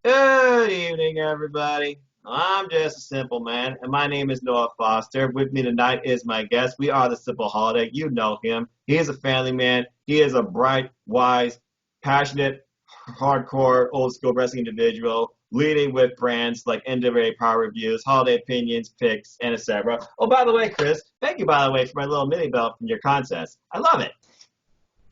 Good evening, everybody. I'm just a simple man, and my name is Noah Foster. With me tonight is my guest. We are the Simple Holiday. You know him. He is a family man. He is a bright, wise, passionate, hardcore, old school wrestling individual, leading with brands like NWA Power Reviews, Holiday Opinions, Picks, and etc. Oh, by the way, Chris, thank you, by the way, for my little mini belt from your contest. I love it.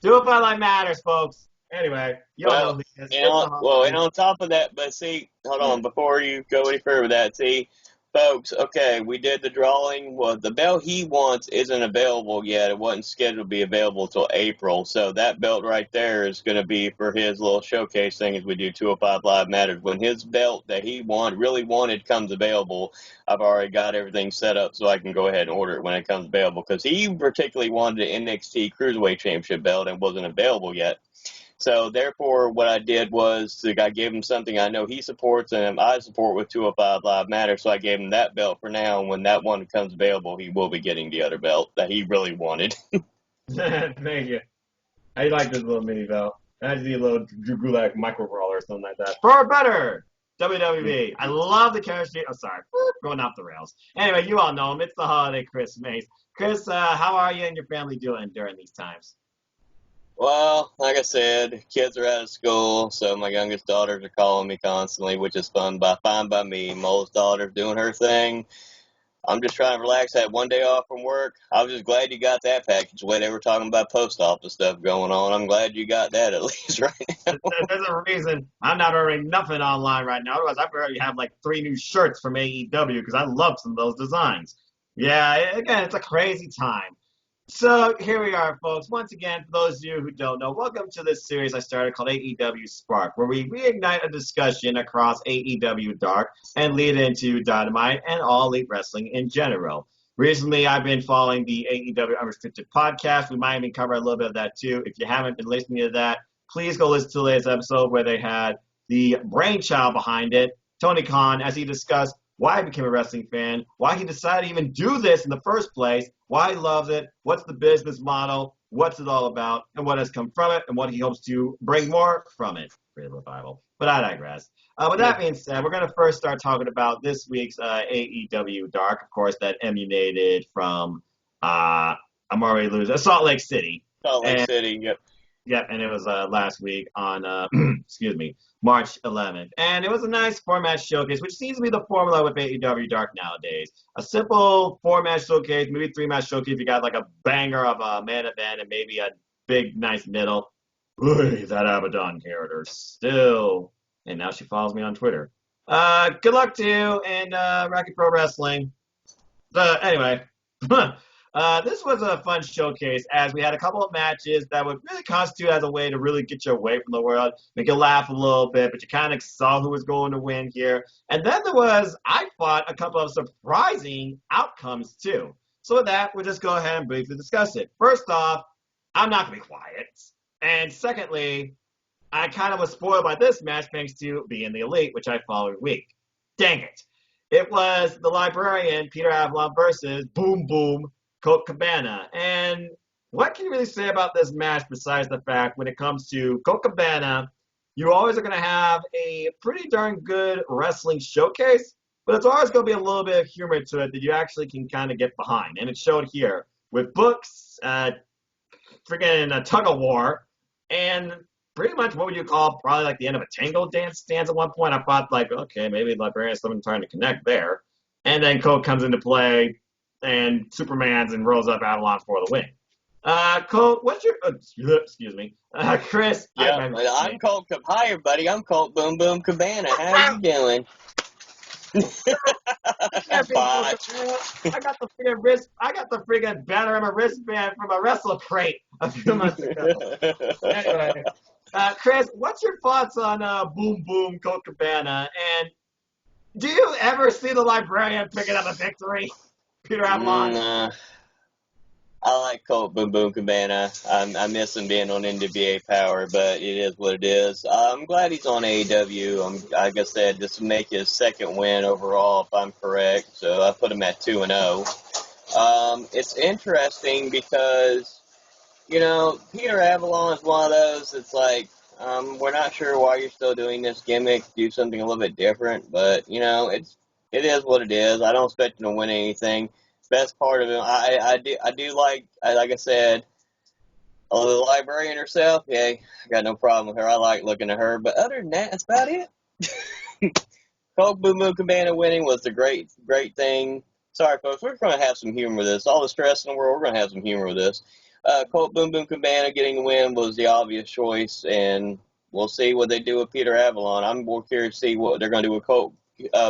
Do it by like matters, folks. Anyway, you all know Well, who he is. It's the and holiday. on top of that, but see, hold Yeah. on, before you go any further with that, see, folks, okay, we did the drawing. Well, the belt he wants isn't available yet. It wasn't scheduled to be available till April. So that belt right there is going to be for his little showcase thing as we do 205 Live Matters. When his belt that he really wanted comes available, I've already got everything set up so I can go ahead and order it when it comes available. Because he particularly wanted an NXT Cruiserweight Championship belt and wasn't available yet. So therefore, what I did was I gave him something I know he supports and I support with 205 Live Matter. So I gave him that belt for now. And when that one becomes available, he will be getting the other belt that he really wanted. Thank you. I like this little mini belt. I just need a little Drew Gulak micro brawler or something like that. For better! WWE. I love the chemistry. Oh, sorry. Going off the rails. Anyway, you all know him. It's the holiday Chris Mace. Chris, how are you and your family doing during these times? Well, like I said, kids are out of school, so my youngest daughters are calling me constantly, which is fine by me. My oldest daughter's doing her thing. I'm just trying to relax. I had one day off from work. I was just glad you got that package. The way they were talking about post office stuff going on, I'm glad you got that at least right now. There's a reason I'm not ordering nothing online right now. Otherwise, I already have like 3 new shirts from AEW because I love some of those designs. Yeah, again, it's a crazy time. So here we are, folks. Once again, for those of you who don't know, welcome to this series I started called AEW Spark, where we reignite a discussion across AEW Dark and lead into Dynamite and All Elite Wrestling in general. Recently, I've been following the AEW Unrestricted podcast. We might even cover a little bit of that too. If you haven't been listening to that, please go listen to the latest episode where they had the brainchild behind it, Tony Khan, as he discussed why he became a wrestling fan, why he decided to even do this in the first place, why he loves it, what's the business model, what's it all about, and what has come from it, and what he hopes to bring more from it. Real revival. But I digress. With that being said, we're going to first start talking about this week's AEW Dark, of course, that emanated from, I'm already losing, Salt Lake City. Salt Lake City, yep. Yep, and it was last week on, excuse me, March 11th. And it was a nice four-match showcase, which seems to be the formula with AEW Dark nowadays. A simple four-match showcase, maybe three-match showcase if you got like a banger of a main event and maybe a big, nice middle. Ooh, that Abaddon character still. And now she follows me on Twitter. Good luck to you in Rocky Pro Wrestling. Anyway. This was a fun showcase as we had a couple of matches that would really constitute as a way to really get you away from the world, make you laugh a little bit, but you kind of saw who was going to win here. And then there was, I thought, a couple of surprising outcomes too. So with that, we'll just go ahead and briefly discuss it. First off, I'm not going to be quiet. And secondly, I kind of was spoiled by this match thanks to being the Elite, which I follow every week. Dang it. It was the Librarian, Peter Avalon, versus Boom Boom, Colt Cabana. And what can you really say about this match besides the fact when it comes to Colt Cabana, you always are going to have a pretty darn good wrestling showcase, but it's always going to be a little bit of humor to it that you actually can kind of get behind. And it showed here with books, freaking a tug of war, and pretty much what would you call probably like the end of a tango dance at one point. I thought like, okay, maybe Librarian's someone trying to connect there. And then Colt comes into play and Superman's and rolls up Avalon for the win. Colt, what's your, excuse me, Chris. Yeah, I'm Colt. Hi, everybody. I'm Colt Boom Boom Cabana. How you doing? I got the friggin' wrist. I got the friggin' Bannerama wristband from a Wrestle Crate a few months ago. Anyway, Chris, what's your thoughts on Boom Boom Colt Cabana? And do you ever see the Librarian picking up a victory? Peter Avalon. I like Colt Boom Boom Cabana. I miss him being on NWA Power, but it is what it is. I'm glad he's on AEW. Like I said, this will make his second win overall, if I'm correct. So I put him at 2-0. It's interesting because, you know, Peter Avalon is one of those that's like, We're not sure why you're still doing this gimmick. Do something a little bit different, but it is what it is. I don't expect him to win anything. Best part of him, I do like I said, the librarian herself. Yeah, I got no problem with her. I like looking at her, but other than that, that's about it. Colt Boom Boom Cabana winning was the great thing. Sorry, folks, we're going to have some humor with this. All the stress in the world, we're going to have some humor with this. Colt Boom Boom Cabana getting the win was the obvious choice, and we'll see what they do with Peter Avalon. I'm more curious to see what they're going to do with Colt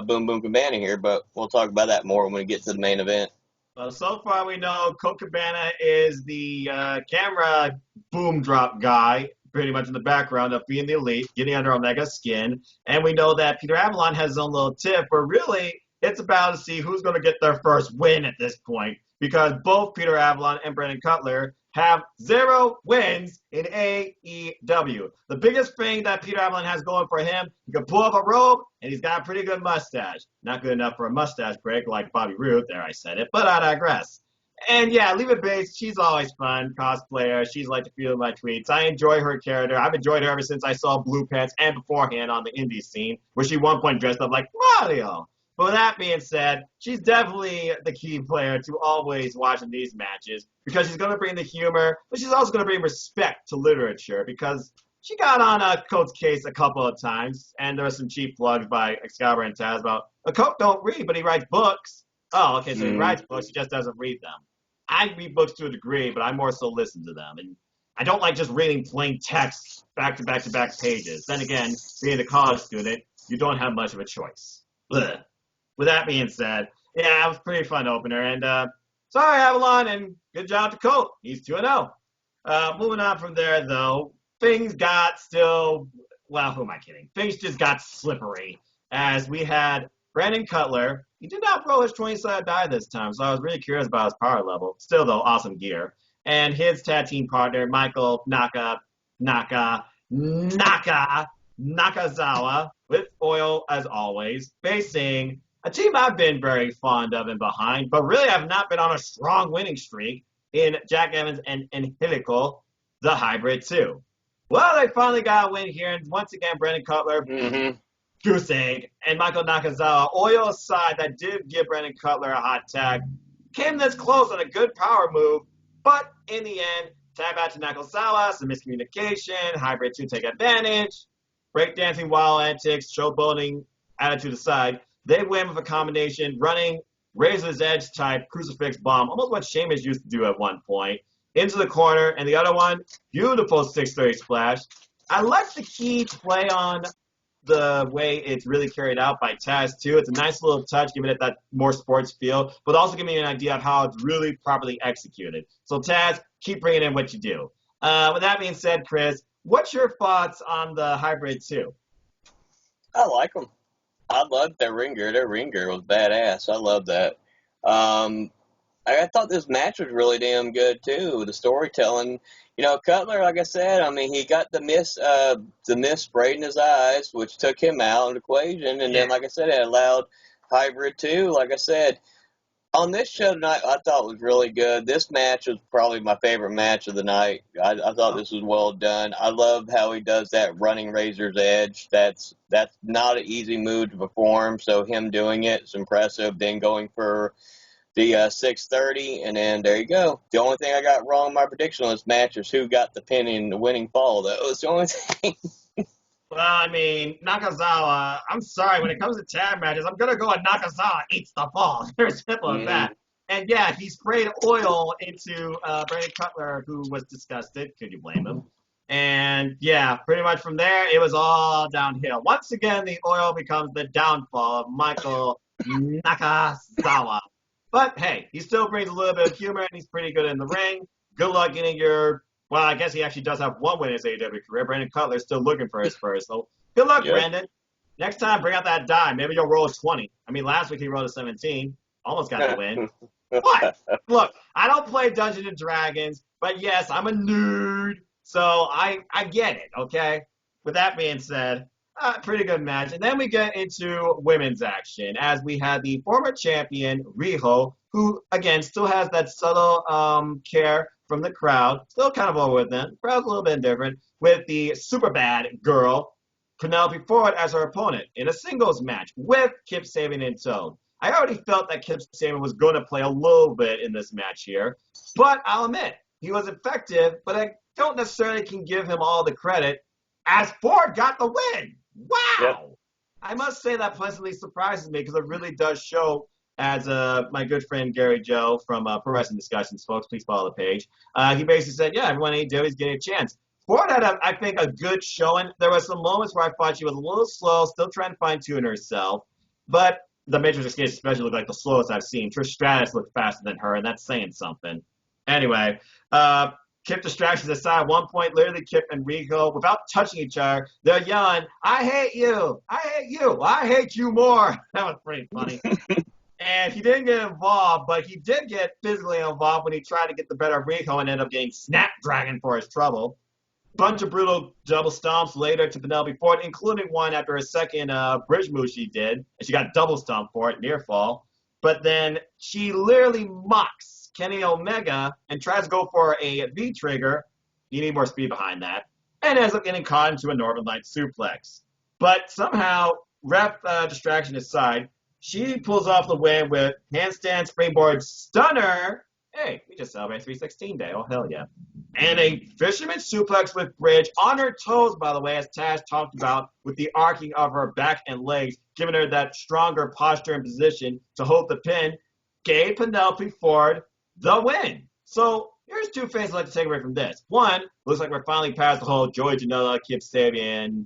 Boom Boom Cabana here, but we'll talk about that more when we get to the main event. Well, so far we know Colt Cabana is the camera boom drop guy, pretty much in the background of being the elite, getting under Omega's skin. And we know that Peter Avalon has his own little tip, but really it's about to see who's going to get their first win at this point, because both Peter Avalon and Brandon Cutler have 0 wins in AEW. The biggest thing that Peter Avalon has going for him, he can pull up a robe, and he's got a pretty good mustache. Not good enough for a mustache break like Bobby Roode, there I said it, but I digress. And yeah, Leva Bates, she's always fun, cosplayer. She's like to feel my tweets. I enjoy her character. I've enjoyed her ever since I saw Blue Pants and beforehand on the indie scene, where she one point dressed up like Mario. But with that being said, she's definitely the key player to always watching these matches, because she's going to bring the humor, but she's also going to bring respect to literature, because she got on Coates' case a couple of times, and there was some cheap plugs by Excalibur and Taz about, Coates don't read, but he writes books. Oh, okay, so he writes books, he just doesn't read them. I read books to a degree, but I more so listen to them. And I don't like just reading plain text back to back to back pages. Then again, being a college student, you don't have much of a choice. Ugh. With that being said, yeah, it was a pretty fun opener. And sorry, Avalon, and good job to Colt. He's 2-0. Moving on from there, though, things got still, well, who am I kidding? Things just got slippery as we had Brandon Cutler. He did not throw his 20-sided die this time, so I was really curious about his power level. Still, though, awesome gear. And his tag team partner, Michael Nakazawa, with Oil, as always, facing a team I've been very fond of and behind, but really have not been on a strong winning streak in Jack Evans and Helical, the Hybrid 2. Well, they finally got a win here, and once again, Brandon Cutler, goose egg, and Michael Nakazawa, Oil aside, that did give Brandon Cutler a hot tag, came this close on a good power move, but in the end, tag out to Nakazawa, some miscommunication, Hybrid 2 take advantage, breakdancing, wild antics, showboating, attitude aside, they win with a combination running Razor's Edge type crucifix bomb, almost what Sheamus used to do at one point, into the corner, and the other one, beautiful 630 splash. I like the key play on the way it's really carried out by Taz, too. It's a nice little touch, giving it that more sports feel, but also giving you an idea of how it's really properly executed. So, Taz, keep bringing in what you do. With that being said, Chris, what's your thoughts on the Hybrid 2? I like them. I loved their ring gear. Their ring gear was badass. I love that. I thought this match was really damn good too. The storytelling, Cutler, like I said, I mean, he got the mist sprayed in his eyes, which took him out of the equation. And then, like I said, it allowed Hybrid 2. Like I said, on this show tonight, I thought it was really good. This match was probably my favorite match of the night. I thought this was well done. I love how he does that running Razor's Edge. That's not an easy move to perform, so him doing it is impressive. Then going for the 630, and then there you go. The only thing I got wrong in my prediction on this match is who got the pin in the winning fall. That was the only thing. Well, I mean, Nakazawa, I'm sorry, when it comes to tag matches, I'm going to go with Nakazawa eats the fall. There's simple as that. And yeah, he sprayed oil into Brandon Cutler, who was disgusted. Could you blame him? And yeah, pretty much from there, it was all downhill. Once again, the oil becomes the downfall of Michael Nakazawa. But hey, he still brings a little bit of humor, and he's pretty good in the ring. Good luck getting your... Well, I guess he actually does have one win in his AEW career. Brandon Cutler's still looking for his first. So good luck, Brandon. Next time, bring out that die. Maybe you'll roll a 20. I mean, last week he rolled a 17. Almost got the win. What? Look, I don't play Dungeons & Dragons, but yes, I'm a nerd. So I get it, okay? With that being said, pretty good match. And then we get into women's action as we had the former champion, Riho, who, again, still has that subtle care from the crowd, still kind of over with them. The crowd's a little bit different, with the super bad girl, Penelope Ford, as her opponent in a singles match with Kip Sabian in tow. I already felt that Kip Sabian was going to play a little bit in this match here, but I'll admit, he was effective, but I don't necessarily can give him all the credit as Ford got the win. Wow! Yep. I must say that pleasantly surprises me because it really does show, as my good friend Gary Joe from Pro Wrestling Discussions, folks, please follow the page. He basically said, yeah, everyone in AEW is getting a chance. Ford had, I think, a good showing. There were some moments where I thought she was a little slow, still trying to fine-tune herself. But the Matrix Escape especially looked like the slowest I've seen. Trish Stratus looked faster than her, and that's saying something. Anyway, Kip distractions aside, at one point, literally Kip and Rico, without touching each other, they're yelling, I hate you, I hate you, I hate you more. That was pretty funny. And he didn't get involved, but he did get physically involved when he tried to get the better of Rico and ended up getting Snapdragon for his trouble. Bunch of brutal double stomps later to Penelope Ford, including one after a second bridge move she did, and she got double stomped for it, near fall. But then she literally mocks Kenny Omega and tries to go for a V-trigger. You need more speed behind that. And ends up getting caught into a Northern Light suplex. But somehow, ref distraction aside, she pulls off the win with handstand springboard stunner. Hey, we just celebrated 316 Day. Oh, hell yeah. And a fisherman suplex with bridge on her toes, by the way, as Taz talked about, with the arcing of her back and legs, giving her that stronger posture and position to hold the pin, gave Penelope Ford the win. So here's two things I'd like to take away from this. One, looks like we're finally past the whole Joey Janela, Kip Sabian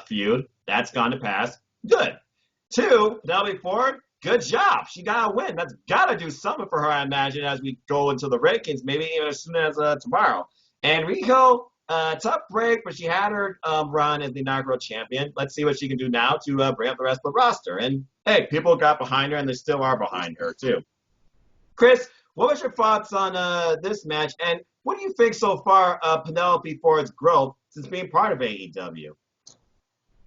feud. That's gone to pass. Good. Two, Penelope Ford, good job. She got a win. That's got to do something for her, I imagine, as we go into the rankings, maybe even as soon as tomorrow. And Rico, tough break, but she had her run as the inaugural champion. Let's see what she can do now to bring up the rest of the roster. And, hey, people got behind her, and they still are behind her, too. Chris, what was your thoughts on this match? And what do you think so far of Penelope Ford's growth since being part of AEW?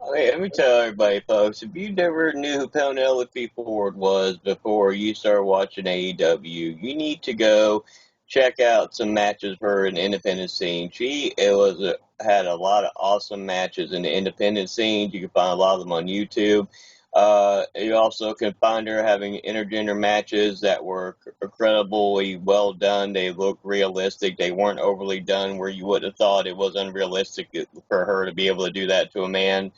Okay, let me tell everybody, folks, if you never knew who Penelope Ford was before you started watching AEW, you need to go check out some matches for her in the independent scene. She had a lot of awesome matches in the independent scene. You can find a lot of them on YouTube. You also can find her having intergender matches that were incredibly well done. They looked realistic. They weren't overly done where you would have thought it was unrealistic for her to be able to do that to a man.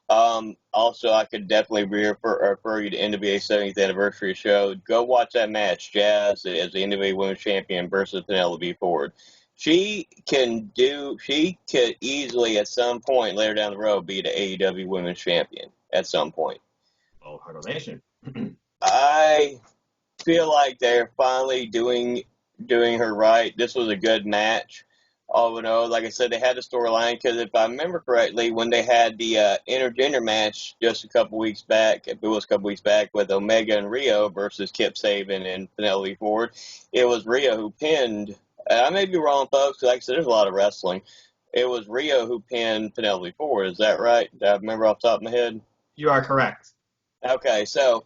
Also, I could definitely refer you to NWA 70th Anniversary Show. Go watch that match, Jazz as the NWA Women's Champion versus Penelope Ford. She could easily at some point later down the road be the AEW Women's Champion at some point. Oh, Nation. I feel like they're finally doing her right. This was a good match. Oh, no, like I said, they had the storyline because if I remember correctly, when they had the intergender match just a couple weeks back, with Omega and Rio versus Kip Sabian and Penelope Ford, it was Rio who pinned. I may be wrong, folks. Like I said, there's a lot of wrestling. It was Rio who pinned Penelope Ford. Is that right? Do I remember off the top of my head? You are correct. Okay, so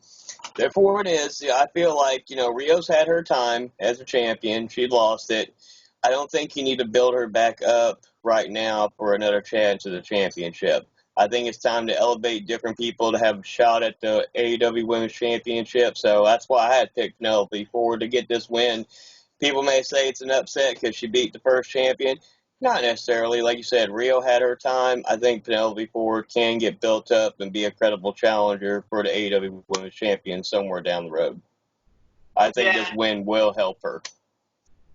therefore it is. I feel like, Rio's had her time as a champion. She lost it. I don't think you need to build her back up right now for another chance at the championship. I think it's time to elevate different people to have a shot at the AEW Women's Championship. So that's why I had picked Penelope Ford to get this win. People may say it's an upset because she beat the first champion. Not necessarily. Like you said, Rio had her time. I think Penelope Ford can get built up and be a credible challenger for the AEW Women's Champion somewhere down the road. I think this win will help her.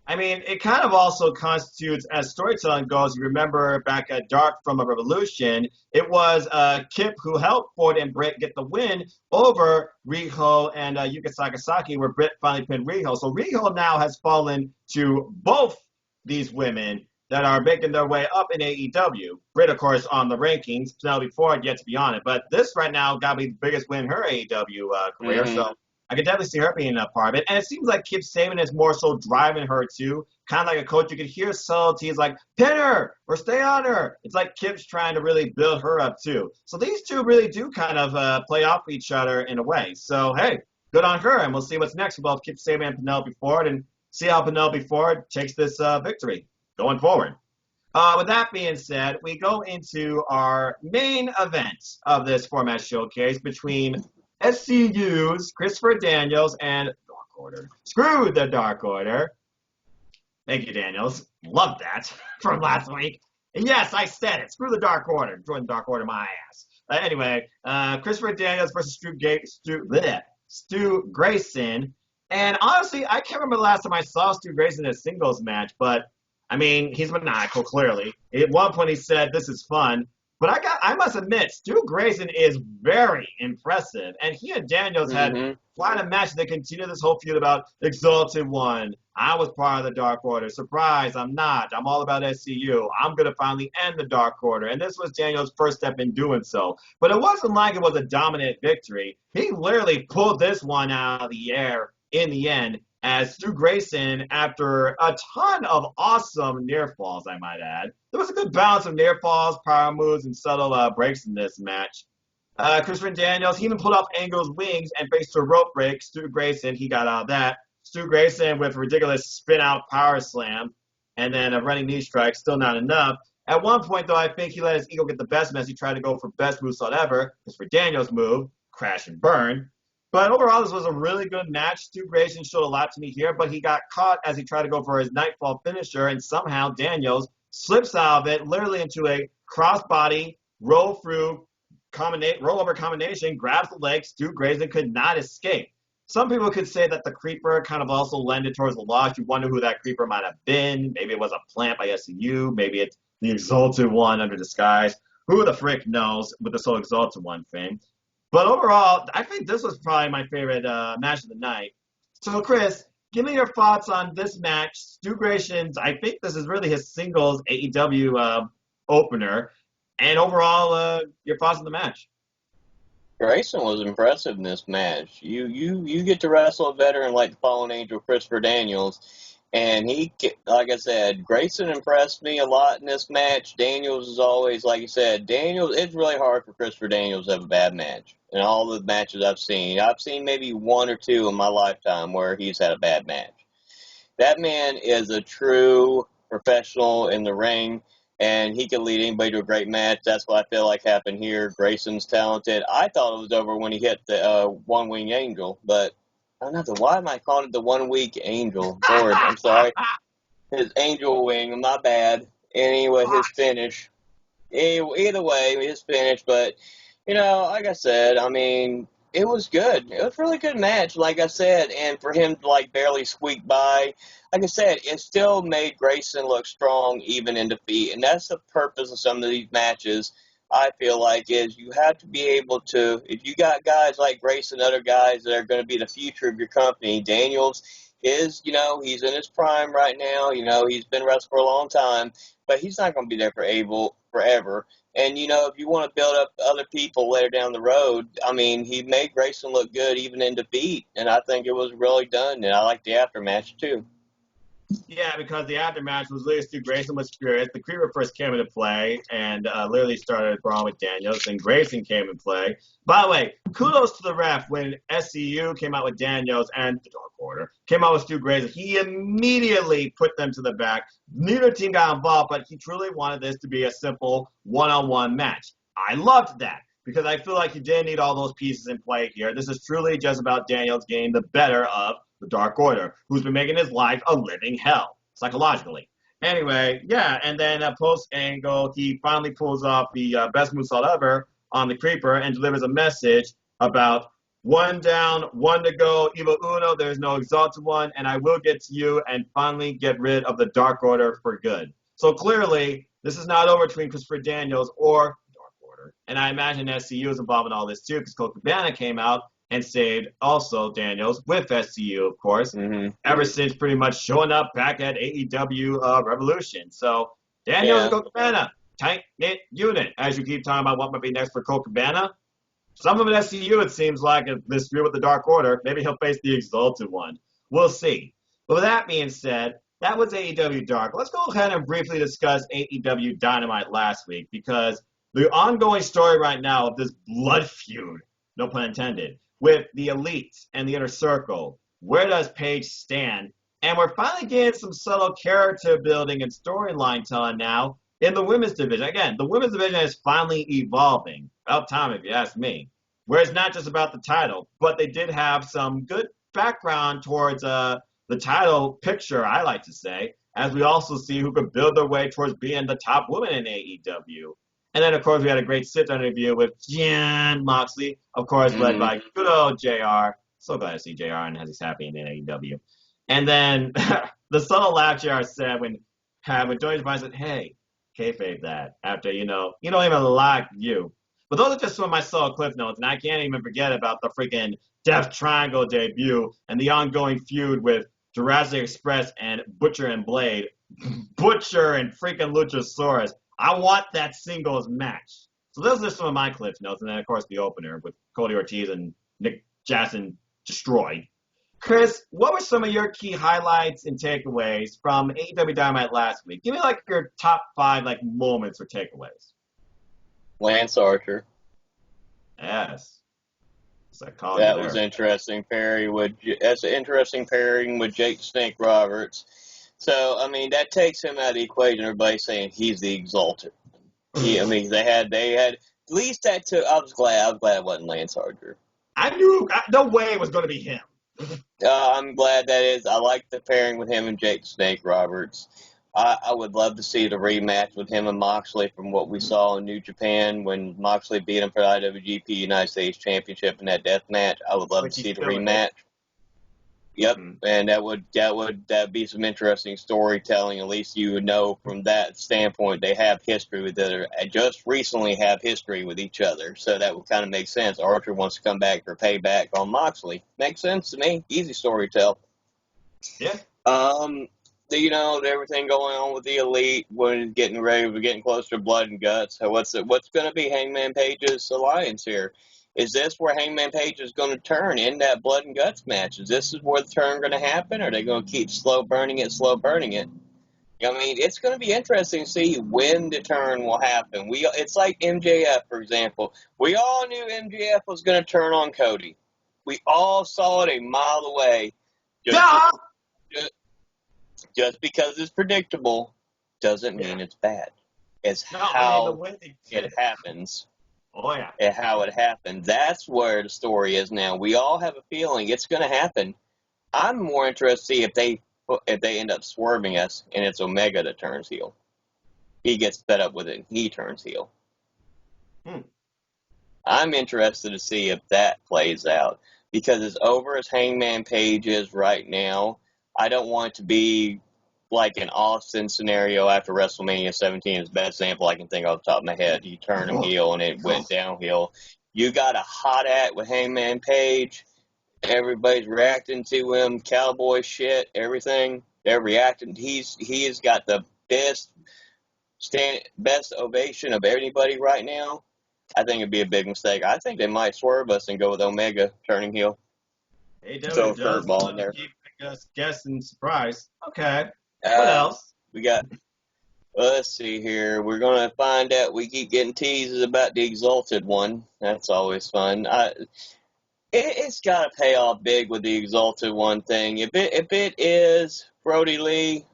I mean, it kind of also constitutes, as storytelling goes, you remember back at Dark from a Revolution, it was Kip who helped Ford and Britt get the win over Riho and Yuka Sakazaki, where Britt finally pinned Riho. So Riho now has fallen to both these women that are making their way up in AEW. Britt, of course, on the rankings. Penelope Ford yet to be on it. But this right now got to be the biggest win in her AEW career. Mm-hmm. So I could definitely see her being a part of it. And it seems like Kip Sabian is more so driving her, too. Kind of like a coach. You could hear subtleties like, pin her or stay on her. It's like Kip's trying to really build her up, too. So these two really do kind of play off each other in a way. So, hey, good on her. And we'll see what's next for both Kip Sabian and Penelope Ford. And see how Penelope Ford takes this victory going forward. With that being said, we go into our main event of this format showcase between SCU's Christopher Daniels and Dark Order. Screw the Dark Order. Thank you, Daniels. Love that from last week. And yes, I said it. Screw the Dark Order. Join the Dark Order my ass. Anyway, Christopher Daniels versus Stu Grayson. And honestly, I can't remember the last time I saw Stu Grayson in a singles match, but I mean, he's maniacal, clearly. At one point he said, "This is fun." But I must admit, Stu Grayson is very impressive. And he and Daniels had quite a match. They continued this whole feud about Exalted One. I was part of the Dark Order. Surprise, I'm not. I'm all about SCU. I'm going to finally end the Dark Order. And this was Daniels' first step in doing so. But it wasn't like it was a dominant victory. He literally pulled this one out of the air in the end, as Stu Grayson, after a ton of awesome near falls, I might add. There was a good balance of near falls, power moves, and subtle breaks in this match. Christopher Daniels, he even pulled off Angle's wings and faced a rope break. Stu Grayson, he got out of that. Stu Grayson with ridiculous spin-out power slam, and then a running knee strike, still not enough. At one point, though, I think he let his ego get the best mess. He tried to go for best movesault ever. Christopher Daniels' move, crash and burn. But overall, this was a really good match. Stu Grayson showed a lot to me here, but he got caught as he tried to go for his Nightfall finisher, and somehow Daniels slips out of it, literally into a crossbody roll-over combination, grabs the leg. Stu Grayson could not escape. Some people could say that the Creeper kind of also lended towards the loss. You wonder who that Creeper might have been. Maybe it was a plant by SCU. Maybe it's the Exalted One under disguise. Who the frick knows with this whole Exalted One thing. But overall, I think this was probably my favorite match of the night. So, Chris, give me your thoughts on this match. Stu Grayson's, I think this is really his singles AEW opener. And overall, your thoughts on the match. Grayson was impressive in this match. You get to wrestle a veteran like the Fallen Angel Christopher Daniels, and he, like I said, Grayson impressed me a lot in this match. Daniels is always, like you said, it's really hard for Christopher Daniels to have a bad match in all the matches I've seen. I've seen maybe one or two in my lifetime where he's had a bad match. That man is a true professional in the ring, and he can lead anybody to a great match. That's what I feel like happened here. Grayson's talented. I thought it was over when he hit the one-wing angel, but I don't know. Why am I calling it the one-week angel? Lord, I'm sorry. His angel wing, my bad. Anyway, his finish. Either way, his finish. But, like I said, I mean, it was good. It was a really good match, like I said. And for him to, barely squeak by, like I said, it still made Grayson look strong even in defeat. And that's the purpose of some of these matches, I feel like, is you have to be able to, if you got guys like Grayson, other guys that are going to be the future of your company. Daniels is, he's in his prime right now. He's been wrestling for a long time, but he's not going to be there forever. And, if you want to build up other people later down the road, I mean, he made Grayson look good even in defeat, and I think it was really done, and I like the aftermatch too. Yeah, because the aftermatch was literally Stu Grayson was furious. The Creeper first came into play and literally started brawling with Daniels, and Grayson came in play. By the way, kudos to the ref when SCU came out with Daniels and the Dark Order came out with Stu Grayson. He immediately put them to the back. Neither team got involved, but he truly wanted this to be a simple one-on-one match. I loved that because I feel like he didn't need all those pieces in play here. This is truly just about Daniels getting the better of the Dark Order, who's been making his life a living hell, psychologically. Anyway, yeah, and then post-angle, he finally pulls off the best movesault ever on the Creeper and delivers a message about one down, one to go, Evo Uno, there's no Exalted One, and I will get to you and finally get rid of the Dark Order for good. So clearly, this is not over between Christopher Daniels or Dark Order. And I imagine SCU is involved in all this too, because Colt Cabana came out and saved also Daniels with SCU, of course, ever since pretty much showing up back at AEW Revolution. So Daniels and Colt Cabana, tight-knit unit. As you keep talking about what might be next for Colt Cabana, some of it SCU, it seems like, if this feud with the Dark Order, maybe he'll face the Exalted One. We'll see. But with that being said, that was AEW Dark. Let's go ahead and briefly discuss AEW Dynamite last week, because the ongoing story right now of this blood feud, no pun intended, with the Elite and the Inner Circle, where does Paige stand? And we're finally getting some subtle character building and storyline telling now in the women's division. Again, the women's division is finally evolving. About time, if you ask me. Where it's not just about the title, but they did have some good background towards the title picture, I like to say, as we also see who could build their way towards being the top woman in AEW. And then, of course, we had a great sit-down interview with Jon Moxley, of course, led by good old JR. So glad to see JR and as he's happy in AEW. And then the subtle laugh JR said when Tony Devine said, hey, kayfabe that, after, you don't even like you. But those are just some of my subtle cliff notes, and I can't even forget about the freaking Death Triangle debut and the ongoing feud with Jurassic Express and Butcher and Blade. Butcher and freaking Luchasaurus. I want that singles match. So those are some of my cliff notes, and then, of course, the opener with Cody Ortiz and Nick Jackson destroyed. Chris, what were some of your key highlights and takeaways from AEW Dynamite last week? Give me, your top 5, moments or takeaways. Lance Archer. Yes. That was interesting that's an interesting pairing with Jake the Snake Roberts. So, that takes him out of the equation. Everybody's saying he's the exalted. They had at least that took. I was glad it wasn't Lance Archer. I knew no way it was going to be him. I'm glad that is. I like the pairing with him and Jake the Snake Roberts. I would love to see the rematch with him and Moxley from what we saw in New Japan when Moxley beat him for the IWGP United States Championship in that death match. I would love to see the rematch. Yep, and that'd be some interesting storytelling. At least you would know from that standpoint they have history with just recently have history with each other. So that would kind of make sense. Archer wants to come back for payback on Moxley. Makes sense to me. Easy story to tell. Yeah. Everything going on with the Elite, we're getting closer to Blood and Guts. So what's going to be Hangman Page's alliance here? Is this where Hangman Page is going to turn in that Blood and Guts match? Is this where the turn going to happen? Or are they going to keep slow burning it? It's going to be interesting to see when the turn will happen. It's like MJF, for example. We all knew MJF was going to turn on Cody. We all saw it a mile away. Just because it's predictable doesn't mean it's bad. It's how it happens. Oh, yeah. And how it happened. That's where the story is now. We all have a feeling it's going to happen. I'm more interested to see if they end up swerving us and it's Omega that turns heel. He gets fed up with it and he turns heel. I'm interested to see if that plays out. Because as over as Hangman Page is right now, I don't want it to be like an Austin scenario after WrestleMania 17 is the best example I can think off the top of my head. You turn him heel and it went downhill. You got a hot act with Hangman Page. Everybody's reacting to him. Cowboy shit, everything. They're reacting. He's got the best ovation of anybody right now. I think it'd be a big mistake. I think they might swerve us and go with Omega turning heel. Throw a curveball in there. Keep us guessing surprise. Okay. What else? Let's see here. We're going to find out. We keep getting teases about the Exalted one. That's always fun. It's got to pay off big with the Exalted one thing. If it is Brody Lee,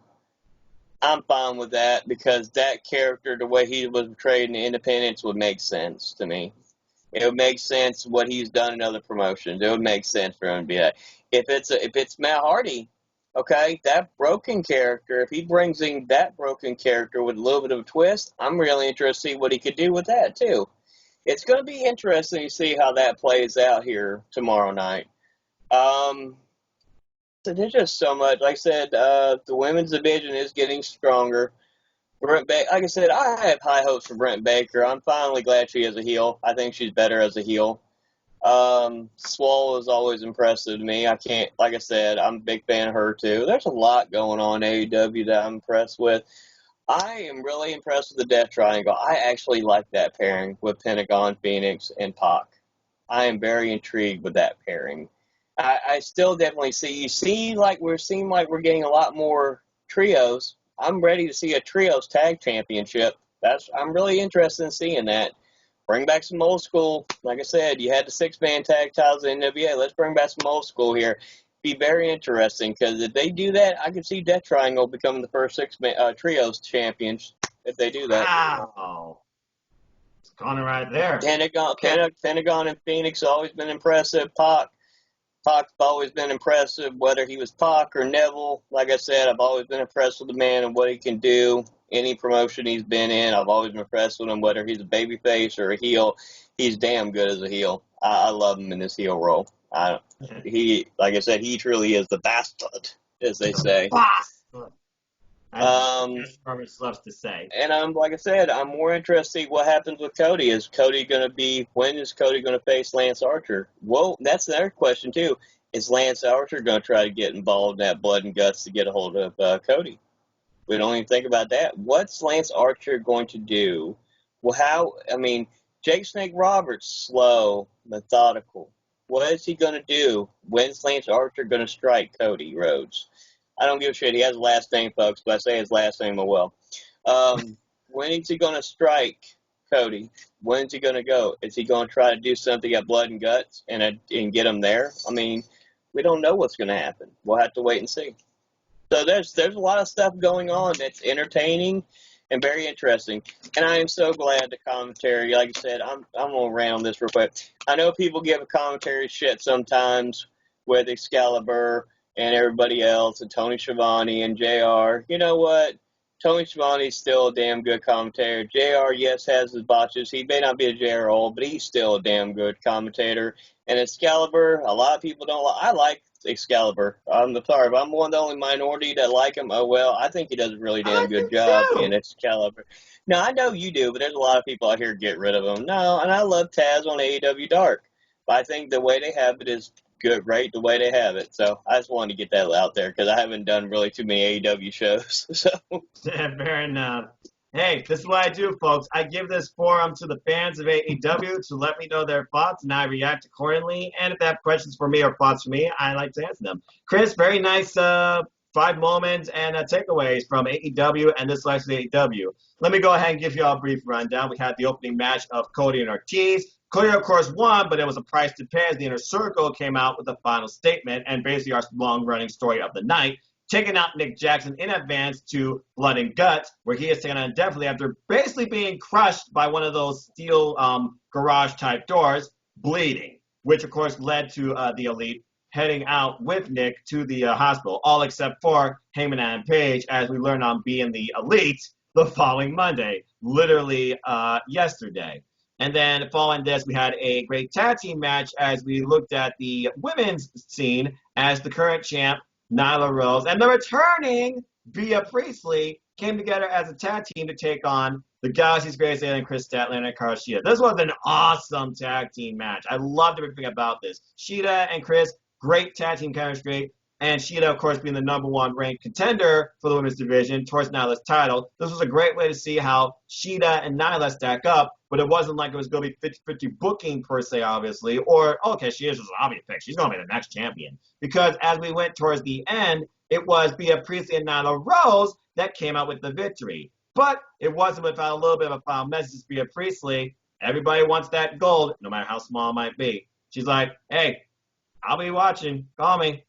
I'm fine with that because that character, the way he was portrayed in the Independence, would make sense to me. It would make sense what he's done in other promotions. It would make sense for him to be that. If it's Matt Hardy, okay, that broken character, if he brings in that broken character with a little bit of a twist, I'm really interested to see what he could do with that, too. It's going to be interesting to see how that plays out here tomorrow night. So there's just so much. Like I said, the women's division is getting stronger. Like I said, I have high hopes for Brent Baker. I'm finally glad she is a heel. I think she's better as a heel. Swole is always impressive to me. Like I said, I'm a big fan of her too. There's a lot going on in AEW that I'm impressed with. I am really impressed with the Death Triangle. I actually like that pairing with Pentagon, Phoenix, and Pac. I am very intrigued with that pairing. I still definitely seem like we're getting a lot more trios. I'm ready to see a trios tag championship. I'm really interested in seeing that. Bring back some old school. Like I said, you had the 6-man tag titles in NWA. Let's bring back some old school here. be very interesting because if they do that, I can see Death Triangle becoming the first trios champions if they do that. Wow. It's gone right there. Pentagon and Phoenix have always been impressive. Pac's always been impressive, whether he was Pac or Neville. Like I said, I've always been impressed with the man and what he can do. Any promotion he's been in, I've always been impressed with him, whether he's a babyface or a heel. He's damn good as a heel. I love him in this heel role. Like I said, he truly is the bastard, as they say. Loves to say. And like I said, I'm more interested in what happens with Cody. When is Cody going to face Lance Archer? Well, that's another question too. Is Lance Archer going to try to get involved in that blood and guts to get a hold of Cody? We don't even think about that. What's Lance Archer going to do? Well, Jake Snake Roberts, slow, methodical. What is he going to do? When's Lance Archer going to strike Cody Rhodes? I don't give a shit. He has a last name, folks, but I say his last name well. When is he going to strike Cody? When is he going to go? Is he going to try to do something at blood and guts and get him there? We don't know what's going to happen. We'll have to wait and see. So there's a lot of stuff going on that's entertaining and very interesting. And I am so glad the commentary, like I said, I'm going to rant on this real quick. I know people give a commentary shit sometimes with Excalibur and everybody else, and Tony Schiavone and JR. You know what? Tony Schiavone's still a damn good commentator. JR, yes, has his botches. He may not be a JR old, but he's still a damn good commentator. And Excalibur, a lot of people don't like. I like Excalibur. I'm sorry, if I'm one of the only minority that like him, oh well, I think he does a really damn good job in Excalibur. No, I know you do, but there's a lot of people out here get rid of him. No, and I love Taz on AEWDark. But I think the way they have it is good, right? The way they have it. So I just wanted to get that out there because I haven't done really too many AEW shows. So fair enough. Hey, this is what I do, folks. I give this forum to the fans of AEW to let me know their thoughts, and I react accordingly. And if they have questions for me or thoughts for me, I like to answer them. Chris, very nice 5 moments and takeaways from AEW and this life's AEW. Let me go ahead and give you all a brief rundown. We had the opening match of Cody and Ortiz. Cody, of course, won, but it was a price to pay as the Inner Circle came out with a final statement and basically our long-running story of the night, taking out Nick Jackson in advance to Blood and Guts, where he is taken on indefinitely after basically being crushed by one of those steel garage-type doors, bleeding, which, of course, led to the Elite heading out with Nick to the hospital, all except for Heyman and Page, as we learned on being the Elite the following Monday, literally yesterday. And then following this, we had a great tag team match as we looked at the women's scene as the current champ, Nyla Rose, and the returning Bea Priestley came together as a tag team to take on the Galaxy's Greatest Alien, Chris Statlander, and Hikaru Shida. This was an awesome tag team match. I loved everything about this. Shida and Chris, great tag team chemistry. And Shida, of course, being the number 1 ranked contender for the women's division towards Nyla's title. This was a great way to see how Shida and Nyla stack up, but it wasn't like it was going to be 50-50 booking per se, obviously, or, okay, Shida's just an obvious pick. She's going to be the next champion. Because as we went towards the end, it was Bea Priestley and Nyla Rose that came out with the victory. But it wasn't without a little bit of a foul message. Bea Priestley, everybody wants that gold, no matter how small it might be. She's like, hey, I'll be watching. Call me.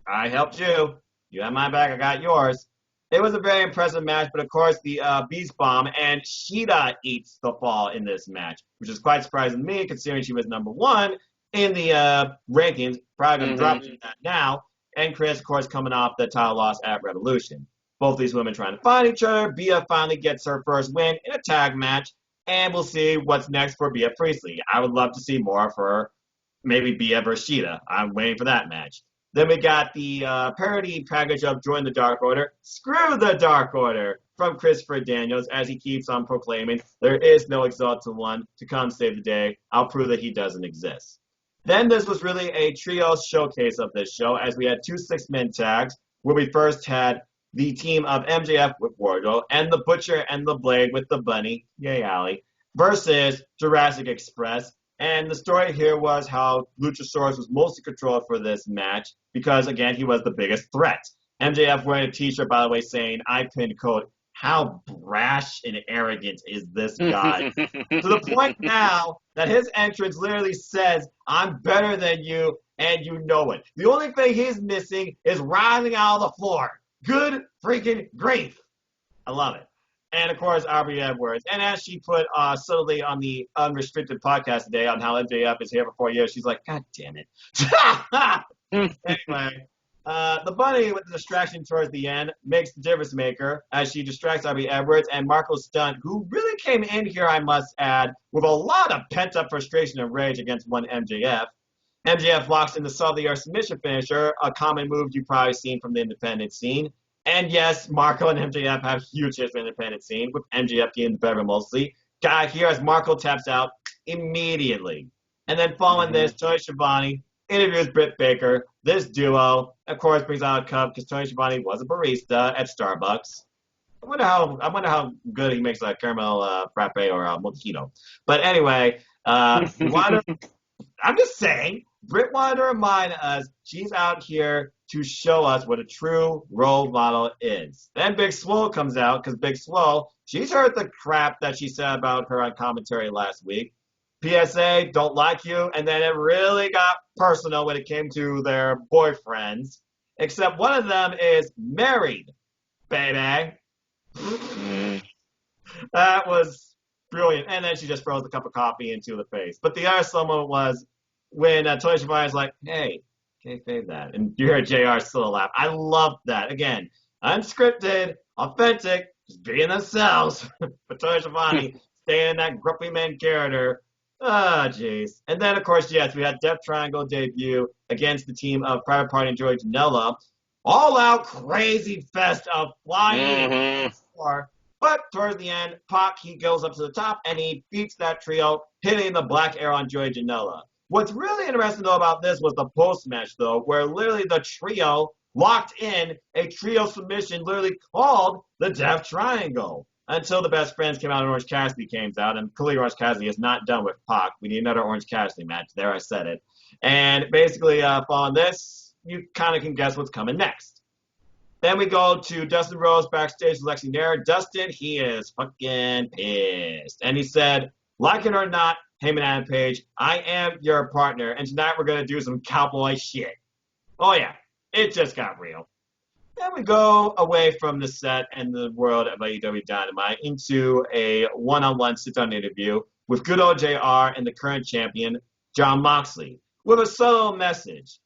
I helped you. You have my back. I got yours. It was a very impressive match, but of course the Beast Bomb and Shida eats the fall in this match, which is quite surprising to me considering she was number 1 in the rankings. Probably going to drop that now. And Chris, of course, coming off the title loss at Revolution. Both these women trying to find each other. Bea finally gets her first win in a tag match, and we'll see what's next for Bea Priestley. I would love to see more of her, maybe Bea versus Shida. I'm waiting for that match. Then we got the parody package of Join the Dark Order. Screw the Dark Order from Christopher Daniels as he keeps on proclaiming there is no exalted one to come save the day. I'll prove that he doesn't exist. Then this was really a trio showcase of this show as we had 2 6-man tags where we first had the team of MJF with Wardlow and the Butcher and the Blade with the Bunny, yay Allie, versus Jurassic Express. And the story here was how Luchasaurus was mostly controlled for this match because, again, he was the biggest threat. MJF wearing a t-shirt, by the way, saying, I pinned code how brash and arrogant is this guy? To the point now that his entrance literally says, I'm better than you, and you know it. The only thing he's missing is rising out of the floor. Good freaking grief. I love it. And of course, Aubrey Edwards. And as she put subtly on the Unrestricted podcast today on how MJF is here for 4 years, she's like, God damn it. Anyway, the bunny with the distraction towards the end makes the difference maker as she distracts Aubrey Edwards and Marco Stunt, who really came in here, I must add, with a lot of pent-up frustration and rage against one MJF. MJF locks in the subtly or submission finisher, a common move you've probably seen from the independent scene. And yes, Marco and MJF have huge history in the independent scene, with MJF being the better mostly. Got here as Marco taps out immediately. And then following this, Tony Schiavone interviews Britt Baker. This duo, of course, brings out a cup because Tony Schiavone was a barista at Starbucks. I wonder how good he makes a caramel frappe or a mojito. But anyway, I'm just saying, Britt wanted to remind us she's out here to show us what a true role model is. Then Big Swole comes out because Big Swole, she's heard the crap that she said about her on commentary last week. PSA, don't like you. And then it really got personal when it came to their boyfriends. Except one of them is married, baby. That was brilliant. And then she just throws a cup of coffee into the face. But the other someone was when Tony Schiavone's like, hey, kayfabe that. And you hear JR still laugh. I love that. Again, unscripted, authentic, just being themselves. But Tony Schiavone staying in that grumpy man character. Ah, jeez. And then, of course, yes, we had Death Triangle debut against the team of Private Party and Joey Janela. All out crazy fest of flying. But towards the end, Pac, he goes up to the top and he beats that trio, hitting the black arrow on Joey Janela. What's really interesting, though, about this was the post-match, though, where literally the trio locked in a trio submission literally called the Death Triangle. Until the Best Friends came out and Orange Cassidy came out, and clearly Orange Cassidy is not done with Pac. We need another Orange Cassidy match. There, I said it. And basically, following this, you kind of can guess what's coming next. Then we go to Dustin Rhodes backstage with Lexi Nair. Dustin, he is fucking pissed. And he said, like it or not, Heyman Adam Page, I am your partner, and tonight we're going to do some cowboy shit. Oh, yeah. It just got real. Then we go away from the set and the world of AEWDynamite into a one-on-one sit-down interview with good old JR and the current champion, Jon Moxley, with a subtle message.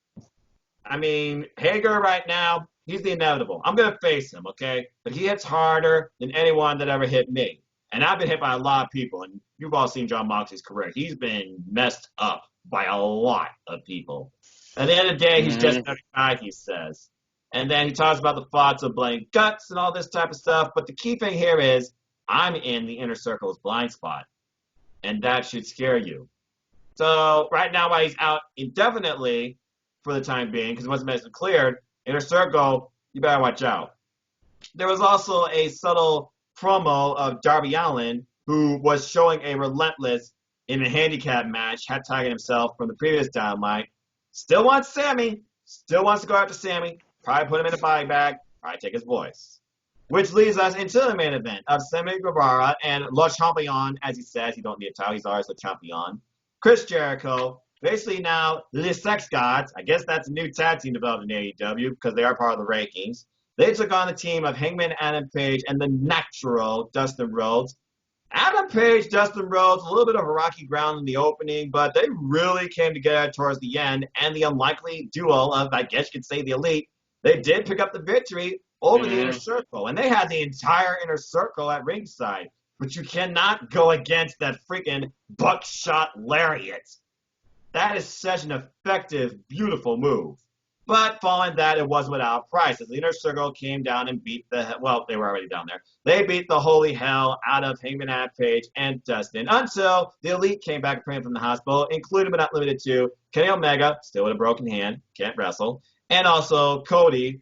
I mean, Hager right now, he's the inevitable. I'm going to face him, okay? But he hits harder than anyone that ever hit me. And I've been hit by a lot of people, and you've all seen Jon Moxley's career. He's been messed up by a lot of people. At the end of the day, he's just another guy, he says. And then he talks about the thoughts of bloody guts and all this type of stuff. But the key thing here is I'm in the inner circle's blind spot. And that should scare you. So right now, while he's out indefinitely for the time being, because it wasn't medically cleared, inner circle, you better watch out. There was also a subtle promo of Darby Allin, who was showing a relentless in a handicap match, had tagged himself from the previous Dynamite. Still wants Sammy. Still wants to go after Sammy. Probably put him in a body bag. Probably take his voice. Which leads us into the main event of Sammy Guevara and Le Champion, as he says. He don't need a title. He's always Le Champion. Chris Jericho. Basically now, the Sex Gods. I guess that's a new tag team developed in AEW because they are part of the rankings. They took on the team of Hangman Adam Page and the natural Dustin Rhodes. Adam Page, Dustin Rhodes, a little bit of a rocky ground in the opening, but they really came together towards the end. And the unlikely duo of, I guess you could say, the Elite, they did pick up the victory over the Inner Circle. And they had the entire Inner Circle at ringside. But you cannot go against that freaking buckshot lariat. That is such an effective, beautiful move. But following that, it was without a price. As the Inner Circle came down and beat well, they were already down there. They beat the holy hell out of Hangman Adam Page and Dustin until the Elite came back praying from the hospital, including but not limited to Kenny Omega, still with a broken hand, can't wrestle, and also Cody.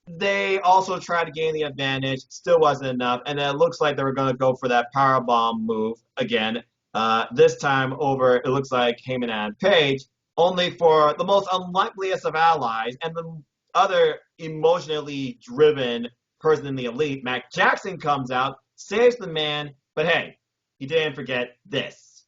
They also tried to gain the advantage, still wasn't enough, and it looks like they were going to go for that powerbomb move again, this time over, it looks like Heyman Adam Page, only for the most unlikeliest of allies and the other emotionally driven person in the Elite, Mac Jackson, comes out, saves the man, but hey, he didn't forget this,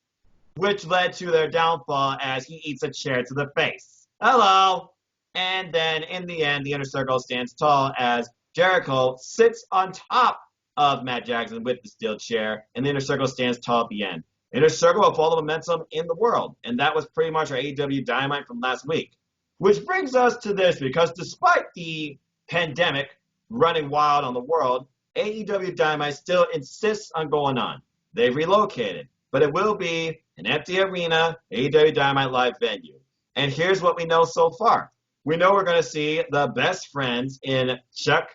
which led to their downfall as he eats a chair to the face. Hello! And then in the end, the Inner Circle stands tall as Jericho sits on top of Matt Jackson with the steel chair, and the Inner Circle stands tall at the end. Inner Circle with all the momentum in the world, and that was pretty much our AEW Dynamite from last week. Which brings us to this, because despite the pandemic running wild on the world, AEW Dynamite still insists on going on. They've relocated, but it will be an empty arena, AEW Dynamite live venue. And here's what we know so far. We know we're going to see the best friends in Chuck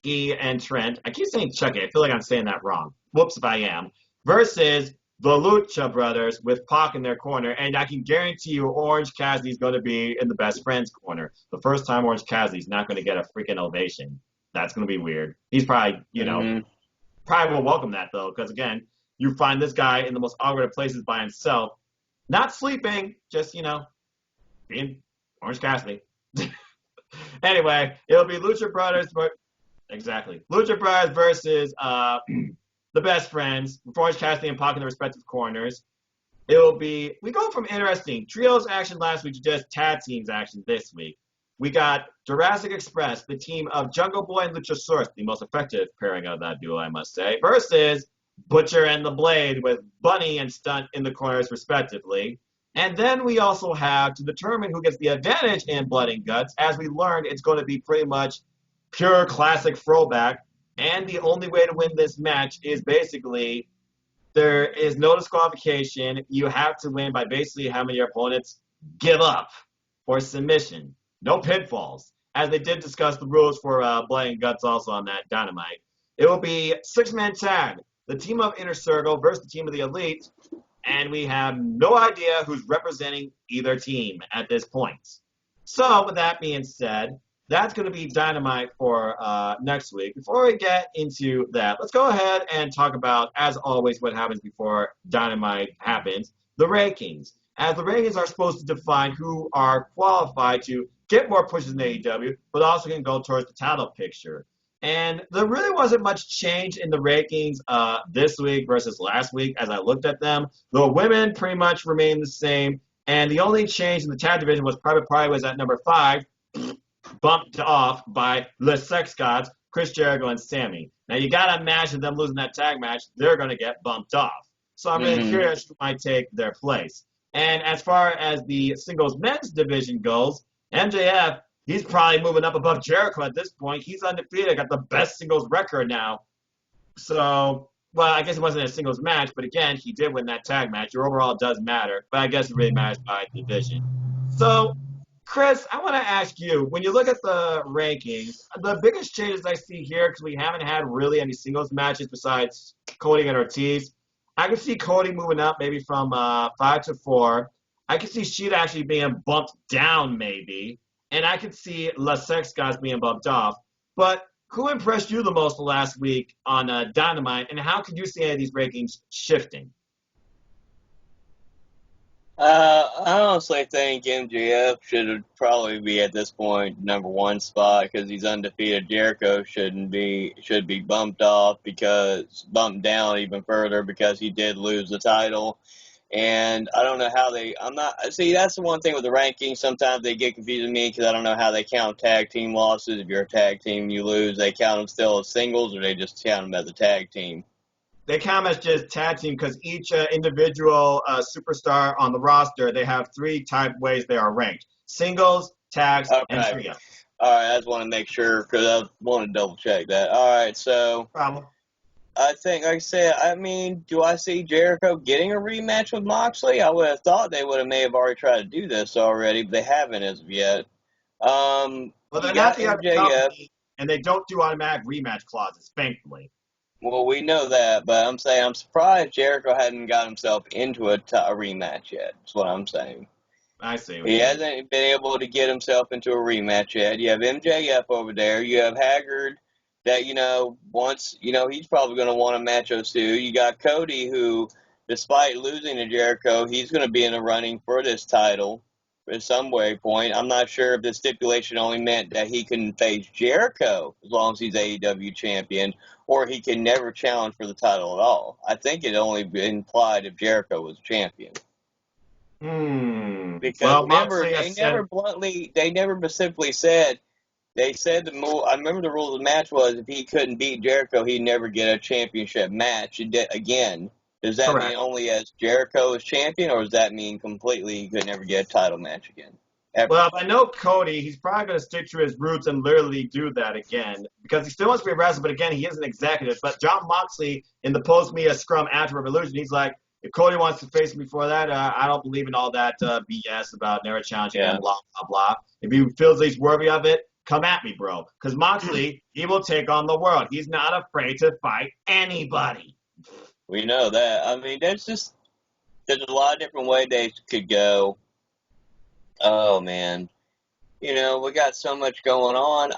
E and Trent. I keep saying Chuck E. I feel like I'm saying that wrong. Whoops if I am. Versus the Lucha Brothers with Pac in their corner. And I can guarantee you Orange Cassidy's going to be in the best friends corner. The first time Orange Cassidy's not going to get a freaking ovation. That's going to be weird. He's probably, probably will welcome that, though, because, again, you find this guy in the most awkward of places by himself, not sleeping, just, being Orange Cassidy. Anyway, it'll be Lucha Brothers. Exactly. Lucha Brothers versus the best friends, Orange Cassidy and Pac in their respective corners. It'll be, we go from interesting trios action last week to just tag teams action this week. We got Jurassic Express, the team of Jungle Boy and Luchasaurus, the most effective pairing of that duo, I must say, versus Butcher and the Blade with Bunny and Stunt in the corners, respectively. And then we also have to determine who gets the advantage in Blood and Guts. As we learned, it's going to be pretty much pure classic throwback. And the only way to win this match is basically there is no disqualification. You have to win by basically how many your opponents give up or submission. No pinfalls, as they did discuss the rules for Blood and Guts also on that Dynamite. It will be six-man tag, the team of Inner Circle versus the team of the Elite, and we have no idea who's representing either team at this point. So, with that being said, that's going to be Dynamite for next week. Before we get into that, let's go ahead and talk about, as always, what happens before Dynamite happens, the rankings. As the rankings are supposed to define who are qualified to get more pushes in AEW, but also can go towards the title picture. And there really wasn't much change in the rankings this week versus last week as I looked at them. The women pretty much remained the same, and the only change in the tag division was Private Party was at number 5, bumped off by the Sex Gods, Chris Jericho and Sammy. Now you gotta imagine them losing that tag match, they're gonna get bumped off. So I'm really curious who might take their place. And as far as the singles men's division goes, MJF, he's probably moving up above Jericho at this point. He's undefeated, got the best singles record now. So, well, I guess it wasn't a singles match, but again, he did win that tag match. Your overall does matter, but I guess it really matters by division. So, Chris, I want to ask you, when you look at the rankings, the biggest changes I see here, because we haven't had really any singles matches besides Cody and Ortiz, I can see Cody moving up maybe from 5 to 4. I can see Sheeta actually being bumped down maybe. And I could see La Sex Guys being bumped off. But who impressed you the most last week on Dynamite, and how could you see any of these rankings shifting? I honestly think MJF should probably be at this point number 1 spot because he's undefeated. Jericho should be bumped down even further because he did lose the title. And I don't know how that's the one thing with the rankings. Sometimes they get confusing me because I don't know how they count tag team losses. If you're a tag team and you lose, they count them still as singles or they just count them as a tag team? They count as just tag team because each individual superstar on the roster, they have 3 type ways they are ranked. Singles, tags, and trio. All right, I just want to make sure because I want to double check that. All right, so problem. I think, like I said, do I see Jericho getting a rematch with Moxley? I would have thought they may have already tried to do this already, but they haven't as of yet. Well, they're not the other company, and they don't do automatic rematch clauses, thankfully. Well, we know that, but I'm saying I'm surprised Jericho hadn't got himself into a rematch yet. That's what I'm saying. I see. He hasn't been able to get himself into a rematch yet. You have MJF over there. You have Haggard that, he's probably going to want a match or two. You got Cody who, despite losing to Jericho, he's going to be in the running for this title. in some way point. I'm not sure if the stipulation only meant that he can face Jericho as long as he's AEW champion, or he can never challenge for the title at all. I think it only implied if Jericho was champion. Because Well, remember, Moxley has said. they never specifically said. They said the move. I remember the rule of the match was if he couldn't beat Jericho, he'd never get a championship match again. Does that mean Correct. only as Jericho is champion, or does that mean completely he could never get a title match again? Ever? Well, if I know Cody, he's probably going to stick to his roots and literally do that again because he still wants to be a wrestler, but again, he is an executive. But John Moxley, in the post-Mia scrum after Revolution, he's like, if Cody wants to face me before that, I don't believe in all that BS about never challenging him, blah, blah, blah. If he feels he's worthy of it, come at me, bro. Because Moxley, he will take on the world. He's not afraid to fight anybody. We know that. I mean, there's a lot of different ways they could go. Oh, man. You know, we got so much going on.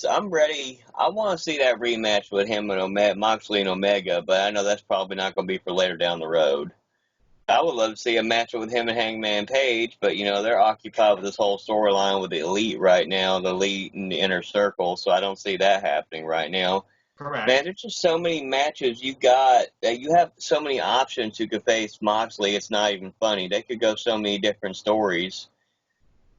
I'm ready. I want to see that rematch with him and Moxley and Omega, but I know that's probably not going to be for later down the road. I would love to see a matchup with him and Hangman Page, but, you know, they're occupied with this whole storyline with the Elite right now, the Elite and the Inner Circle, so I don't see that happening right now. Correct. Man, there's just so many matches you got. You have so many options who could face Moxley. It's not even funny. They could go so many different stories.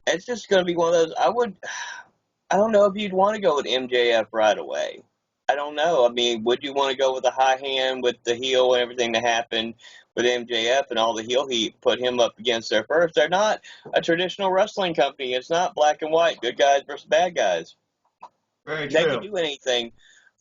It's just going to be one of those. I don't know if you'd want to go with MJF right away. I don't know. I mean, would you want to go with a high hand with the heel and everything that happened with MJF and all the heel heat, put him up against there first? They're not a traditional wrestling company. It's not black and white, good guys versus bad guys. Very They true. can do anything.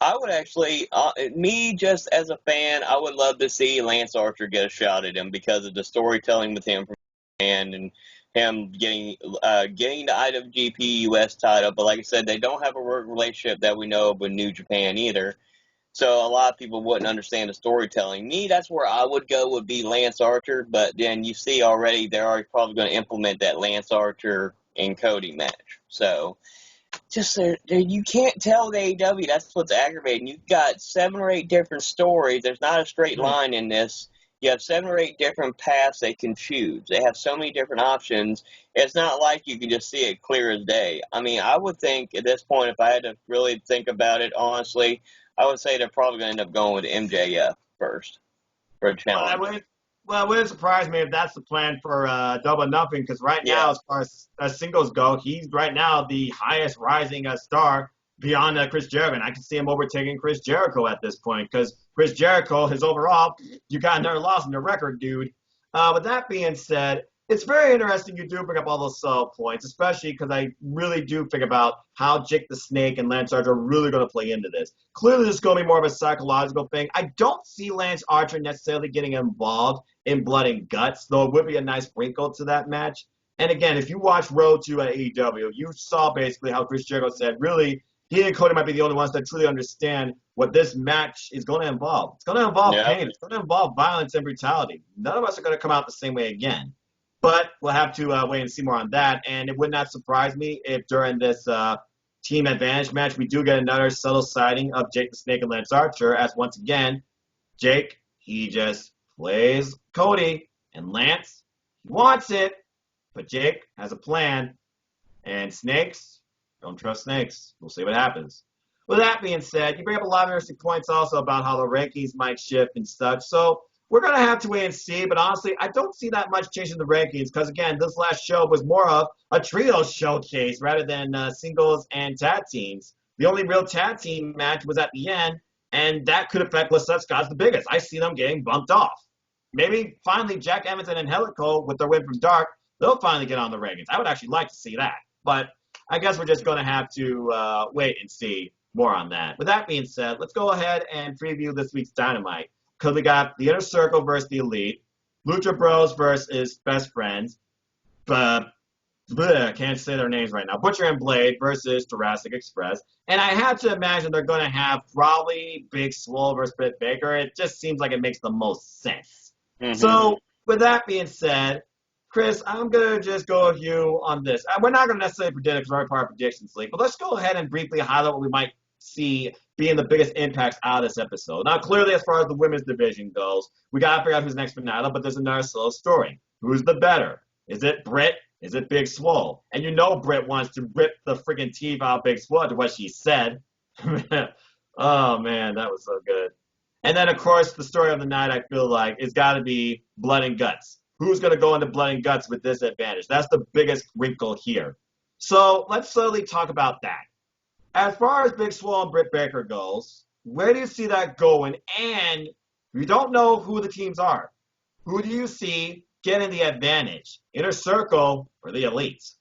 I would actually, me just as a fan, I would love to see Lance Archer get a shot at him because of the storytelling with him from and him getting the IWGP US title. But like I said, they don't have a relationship that we know of with New Japan either. So a lot of people wouldn't understand the storytelling. Me, that's where I would go, would be Lance Archer. But then you see already they're already probably going to implement that Lance Archer and Cody match. So just you can't tell the AEW. That's what's aggravating. You've got 7 or 8 different stories. There's not a straight line in this. You have 7 or 8 different paths they can choose. They have so many different options. It's not like you can just see it clear as day. I mean, I would think at this point, if I had to really think about it honestly, I would say they're probably going to end up going with MJF first for a challenge. Well, it wouldn't surprise me if that's the plan for Double or Nothing, because right now, as far as singles go, he's right now the highest rising star beyond Chris Jericho. And I can see him overtaking Chris Jericho at this point, because Chris Jericho, his overall, you got another loss in your record, dude. With that being said, it's very interesting you do bring up all those points, especially because I really do think about how Jake the Snake and Lance Archer are really going to play into this. Clearly, this is going to be more of a psychological thing. I don't see Lance Archer necessarily getting involved in blood and guts, though it would be a nice wrinkle to that match. And again, if you watch Road to AEW, you saw basically how Chris Jericho said, really, he and Cody might be the only ones that truly understand what this match is going to involve. It's going to involve pain. It's going to involve violence and brutality. None of us are going to come out the same way again. But we'll have to wait and see more on that. And it would not surprise me if during this team advantage match, we do get another subtle sighting of Jake the Snake and Lance Archer, as once again, Jake, he just plays Cody, and Lance, he wants it, but Jake has a plan. And snakes, don't trust snakes. We'll see what happens. With that being said, you bring up a lot of interesting points also about how the rankings might shift and such. So we're going to have to wait and see, but honestly, I don't see that much change in the rankings because, again, this last show was more of a trio showcase rather than singles and tag teams. The only real tag team match was at the end, and that could affect what Scott's the biggest. I see them getting bumped off. Maybe finally Jack Evans and Angelico, with their win from Dark, they'll finally get on the rankings. I would actually like to see that, but I guess we're just going to have to wait and see more on that. With that being said, let's go ahead and preview this week's Dynamite. Because we got the Inner Circle versus the Elite, Lucha Bros versus Best Friends, I can't say their names right now, Butcher and Blade versus Jurassic Express, and I have to imagine they're going to have probably Big Swole versus Britt Baker. It just seems like it makes the most sense. Mm-hmm. So, with that being said, Chris, I'm going to just go with you on this. We're not going to necessarily predict it because we're already part of Predictions League, but let's go ahead and briefly highlight what we might see being the biggest impacts out of this episode. Now, clearly, as far as the women's division goes, we got to figure out who's next for Nyla, but there's another slow story. Who's the better? Is it Britt? Is it Big Swole? And you know Britt wants to rip the friggin' teeth out of Big Swole to what she said. Oh, man, that was so good. And then, of course, the story of the night, I feel like, it's got to be blood and guts. Who's going to go into blood and guts with this advantage? That's the biggest wrinkle here. So let's slowly talk about that. As far as Big Swole and Britt Baker goes, where do you see that going? And we don't know who the teams are. Who do you see getting the advantage? Inner Circle or the Elites?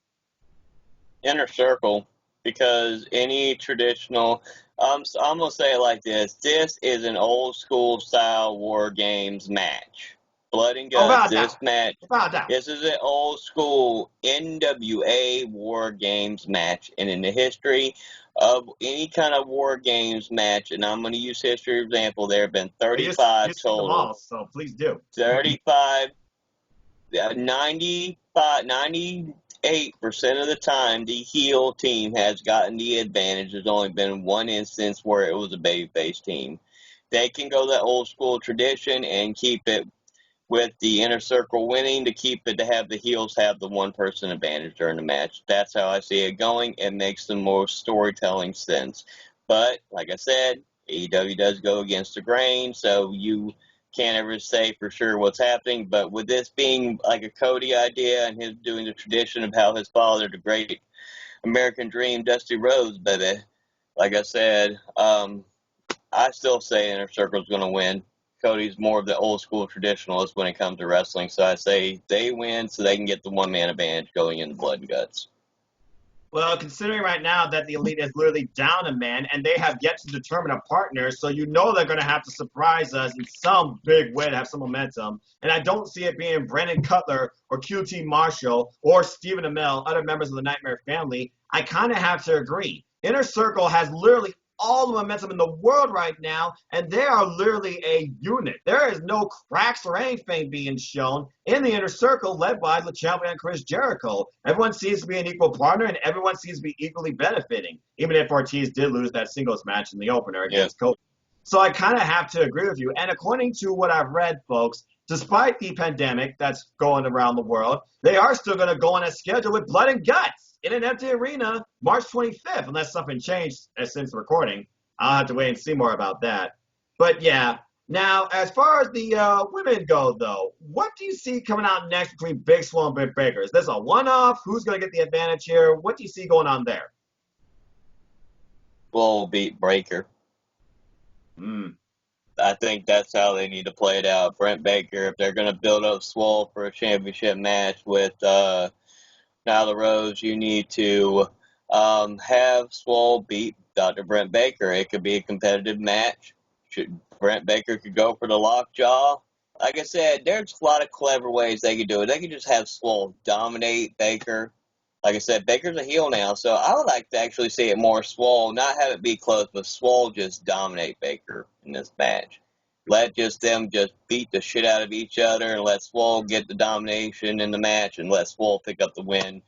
Inner Circle, because any traditional, so I'm going to say it like this. This is an old school style War Games match. Blood and Guts, this match. This is an old school NWA War Games match. And in the history of any kind of War Games match, and I'm going to use history example, there have been 35 total. Them all, so please do. 35, 95, 98% of the time, the heel team has gotten the advantage. There's only been one instance where it was a babyface team. They can go that old school tradition and keep it with the Inner Circle winning to have the heels have the one person advantage during the match. That's how I see it going. It makes the most storytelling sense. But like I said, AEW does go against the grain, so you can't ever say for sure what's happening. But with this being like a Cody idea and him doing the tradition of how his father, the great American Dream, Dusty Rhodes, baby, like I said, I still say Inner Circle's going to win. Cody's more of the old school traditionalist when it comes to wrestling, so I say they win so they can get the one-man advantage going into Blood and Guts. Well, considering right now that the Elite is literally down a man and they have yet to determine a partner, so you know they're going to have to surprise us in some big way to have some momentum. And I don't see it being Brandon Cutler or QT Marshall or Stephen Amell, other members of the Nightmare family. I kind of have to agree. Inner Circle has literally all the momentum in the world right now, and they are literally a unit. There is no cracks or anything being shown in the Inner Circle led by the champion Chris Jericho. Everyone seems to be an equal partner, and everyone seems to be equally benefiting, even if Ortiz did lose that singles match in the opener against Cody. So I kind of have to agree with you. And according to what I've read, folks, despite the pandemic that's going around the world, they are still going to go on a schedule with Blood and Guts in an empty arena March 25th, unless something changed since the recording. I'll have to wait and see more about that. But yeah, now as far as the women go, though, what do you see coming out next between Big Swole and Britt Baker? Is this a one-off? Who's going to get the advantage here? What do you see going on there? Swole beat Breaker. I think that's how they need to play it out. Brent Baker, if they're going to build up Swole for a championship match with Nyla Rose, you need to have Swole beat Dr. Brent Baker. It could be a competitive match. Brent Baker could go for the lockjaw. Like I said, there's a lot of clever ways they could do it. They could just have Swole dominate Baker. Like I said, Baker's a heel now, so I would like to actually see it more Swole, not have it be close, but Swole just dominate Baker in this match. Let them beat the shit out of each other and let Swole get the domination in the match and let Swole pick up the win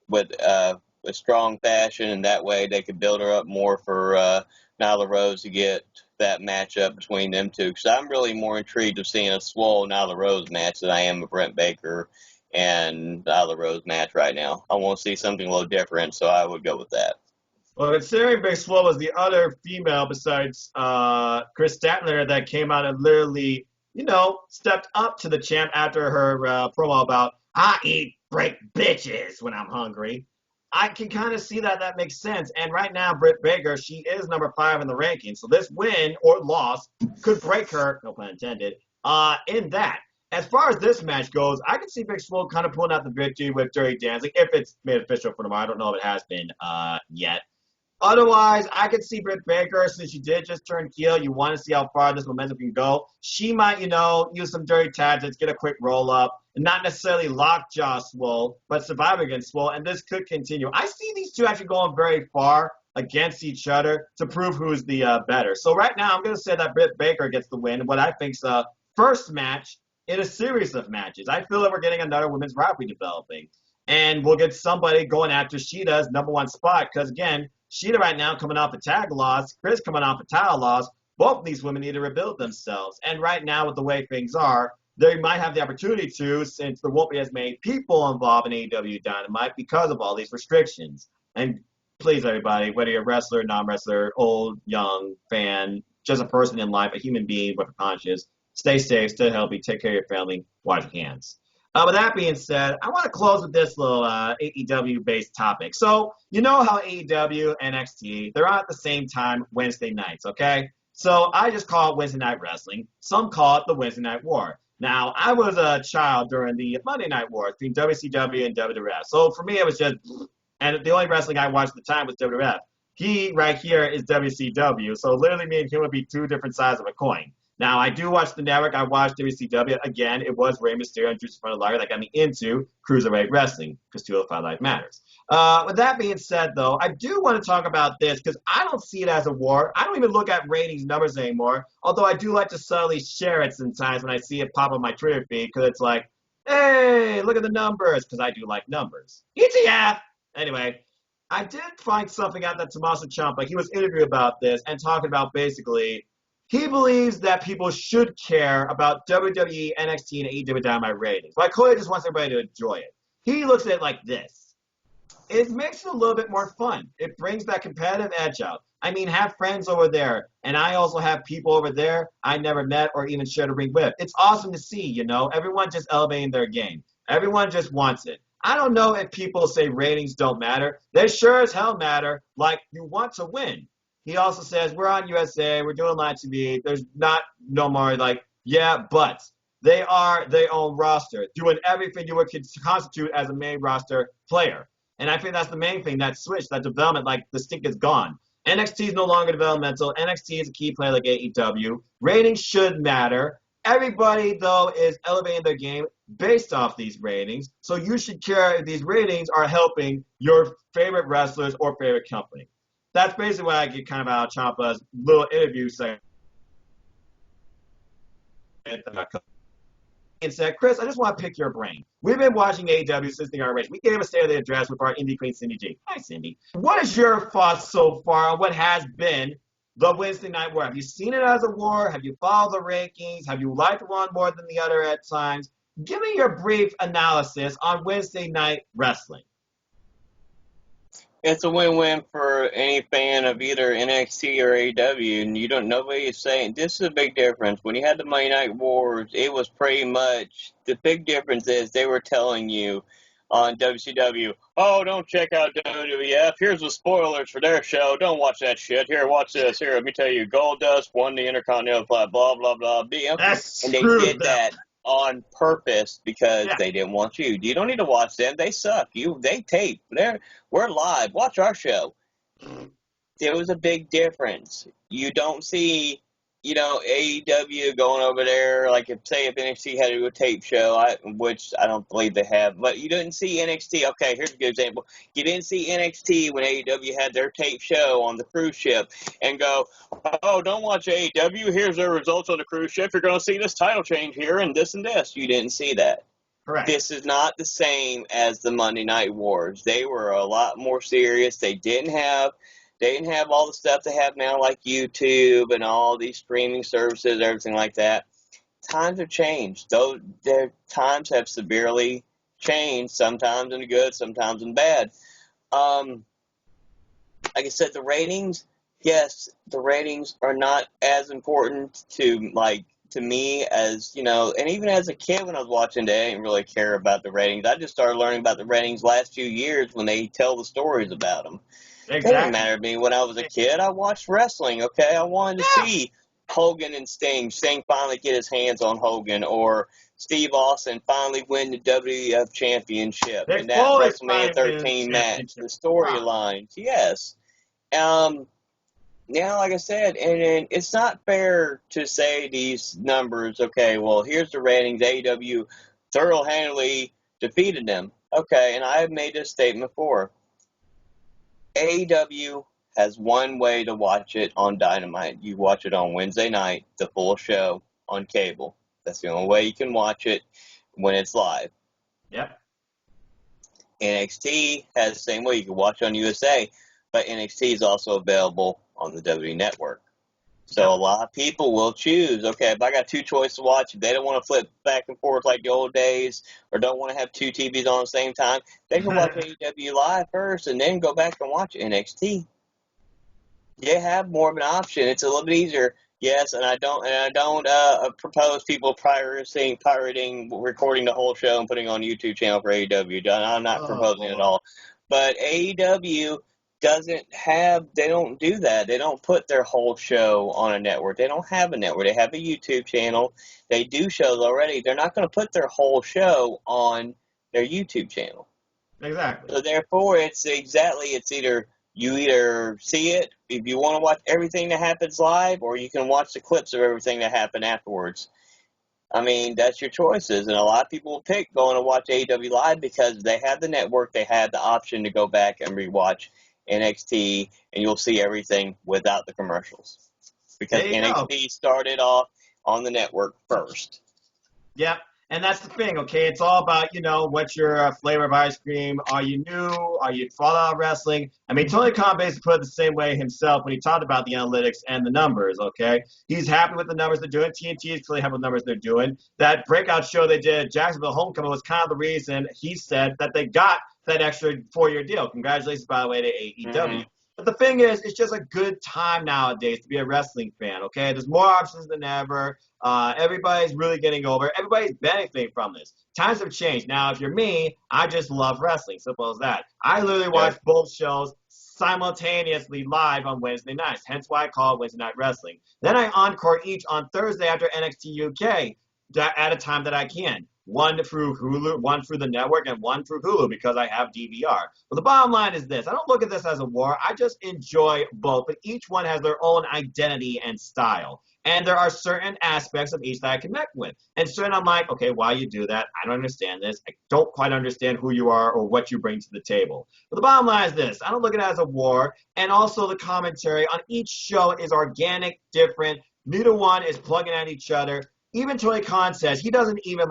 with strong fashion, and that way they could build her up more for Nyla Rose to get that matchup between them two. Because I'm really more intrigued of seeing a Swole Nyla Rose match than I am a Brent Baker and Nyla Rose match right now. I want to see something a little different, so I would go with that. Well, considering Big Swole was the other female besides Chris Statler that came out and literally, stepped up to the champ after her promo about, I eat break bitches when I'm hungry. I can kind of see that makes sense. And right now, Britt Baker, she is number 5 in the ranking. So this win or loss could break her, no pun intended, in that. As far as this match goes, I can see Big Swole kind of pulling out the victory with Dirty Dancing, if it's made official for tomorrow. I don't know if it has been yet. Otherwise, I could see Britt Baker, since she did just turn heel, you want to see how far this momentum can go. She might, use some dirty tactics, get a quick roll-up, and not necessarily lockjaw Swole, but survive against Swole, and this could continue. I see these two actually going very far against each other to prove who's the better. So right now, I'm going to say that Britt Baker gets the win, what I think is a first match in a series of matches. I feel that we're getting another women's rivalry developing, and we'll get somebody going after Sheeta's number 1 spot, because again, Sheeta right now coming off a tag loss, Chris coming off a title loss. Both of these women need to rebuild themselves. And right now, with the way things are, they might have the opportunity to, since there won't be as many people involved in AEW Dynamite because of all these restrictions. And please, everybody, whether you're a wrestler, non-wrestler, old, young, fan, just a person in life, a human being with a conscience, stay safe, stay healthy, take care of your family, wash your hands. With that being said, I want to close with this little AEW-based topic. So, you know how AEW and NXT, they're on at the same time Wednesday nights, okay? So I just call it Wednesday Night Wrestling. Some call it the Wednesday Night War. Now, I was a child during the Monday Night War between WCW and WWF. So for me, it was just, and the only wrestling I watched at the time was WWF. He right here is WCW. So literally me and him would be two different sides of a coin. Now, I do watch the network. I watched WCW. Again, it was Rey Mysterio and Juice Liger that got me into Cruiserweight Wrestling because 205 Live matters. With that being said, though, I do want to talk about this because I don't see it as a war. I don't even look at ratings numbers anymore, although I do like to subtly share it sometimes when I see it pop on my Twitter feed because it's like, hey, look at the numbers, because I do like numbers. ETF! Anyway, I did find something out that Tommaso Ciampa, he was interviewed about this and talking about basically he believes that people should care about WWE, NXT, and AEW Dynamite ratings. But clearly just wants everybody to enjoy it. He looks at it like this. It makes it a little bit more fun. It brings that competitive edge out. I mean, have friends over there, and I also have people over there I never met or even shared a ring with. It's awesome to see, you know, everyone just elevating their game. Everyone just wants it. I don't know if people say ratings don't matter. They sure as hell matter, like you want to win. He also says, we're on USA, we're doing live TV, there's not no more like, yeah, but they are their own roster, doing everything you would constitute as a main roster player. And I think that's the main thing, that switch, that development, like the stink is gone. NXT is no longer developmental. NXT is a key player like AEW. Ratings should matter. Everybody, though, is elevating their game based off these ratings. So you should care if these ratings are helping your favorite wrestlers or favorite company. That's basically what I get kind of out of Ciampa's little interview segment. And said, Chris, I just want to pick your brain. We've been watching AEW since the ROH. We gave a state of the address with our indie queen, Cindy G. Hi, Cindy. What is your thoughts so far on what has been the Wednesday Night War? Have you seen it as a war? Have you followed the rankings? Have you liked one more than the other at times? Give me your brief analysis on Wednesday Night Wrestling. It's a win-win for any fan of either NXT or AEW, and nobody is saying this is a big difference. When you had the Monday Night Wars, it was pretty much the big difference is they were telling you on WCW, oh, don't check out WWF. Here's the spoilers for their show. Don't watch that shit. Here, watch this. Here, let me tell you, Goldust won the Intercontinental Flat, blah, blah, blah. That's and they true, did that on purpose because they didn't want you. You don't need to watch them. They suck. They tape. We're live. Watch our show. There was a big difference. You don't see, AEW going over there, like if NXT had to do a tape show, which I don't believe they have, but you didn't see NXT. Okay, here's a good example. You didn't see NXT when AEW had their tape show on the cruise ship and go, oh, don't watch AEW. Here's their results on the cruise ship. You're going to see this title change here and this and this. You didn't see that. Correct. This is not the same as the Monday Night Wars. They were a lot more serious. They didn't have all the stuff they have now, like YouTube and all these streaming services, everything like that. Times have changed. Their times have severely changed, sometimes in the good, sometimes in bad. Like I said, the ratings, yes, the ratings are not as important to me as, and even as a kid when I was watching they didn't really care about the ratings. I just started learning about the ratings last few years when they tell the stories about them. Exactly. It didn't matter to me when I was a kid. I watched wrestling, okay? I wanted to see Hogan and Sting finally get his hands on Hogan, or Steve Austin finally win the WWF Championship in that WrestleMania 13 match. The storylines, yes. Now, like I said, and it's not fair to say these numbers, okay, well, here's the ratings. AEW thoroughly defeated them. Okay, and I have made this statement before. AEW has one way to watch it on Dynamite. You watch it on Wednesday night, the full show on cable. That's the only way you can watch it when it's live. Yep. NXT has the same way. You can watch it on USA, but NXT is also available on the WWE Network. So a lot of people will choose, okay, if I got two choices to watch, if they don't want to flip back and forth like the old days or don't want to have two TVs on at the same time, they can watch AEW Live first and then go back and watch NXT. You have more of an option. It's a little bit easier. Yes, and I don't propose people pirating, recording the whole show and putting it on YouTube channel for AEW. I'm not proposing it at all. But AEW they don't do that. They don't put their whole show on a network. They don't have a network. They have a YouTube channel. They do shows already. They're not going to put their whole show on their YouTube channel. Exactly. So therefore, it's either you either see it if you want to watch everything that happens live, or you can watch the clips of everything that happened afterwards. I mean, that's your choices, and a lot of people will pick going to watch AEW Live because they have the network, they have the option to go back and rewatch NXT, and you'll see everything without the commercials. Because NXT started off on the network first. Yep. And that's the thing, okay? It's all about, what's your flavor of ice cream? Are you new? Are you follow wrestling? I mean, Tony Khan basically put it the same way himself when he talked about the analytics and the numbers, okay? He's happy with the numbers they're doing. TNT is clearly happy with the numbers they're doing. That breakout show they did at Jacksonville Homecoming was kind of the reason he said that they got that extra 4-year deal. Congratulations, by the way, to AEW. Mm-hmm. But the thing is, it's just a good time nowadays to be a wrestling fan, okay? There's more options than ever. Everybody's really getting over. Everybody's benefiting from this. Times have changed. Now, if you're me, I just love wrestling. Simple as that. I literally watch both shows simultaneously live on Wednesday nights, hence why I call it Wednesday Night Wrestling. Then I encore each on Thursday after NXT UK at a time that I can. One through Hulu, one through the network, and one through Hulu because I have DVR. But the bottom line is this. I don't look at this as a war. I just enjoy both, but each one has their own identity and style. And there are certain aspects of each that I connect with. And certain I'm like, okay, why you do that? I don't understand this. I don't quite understand who you are or what you bring to the table. But the bottom line is this. I don't look at it as a war. And also the commentary on each show is organic, different. Neither one is plugging at each other. Even Tony Khan says he doesn't even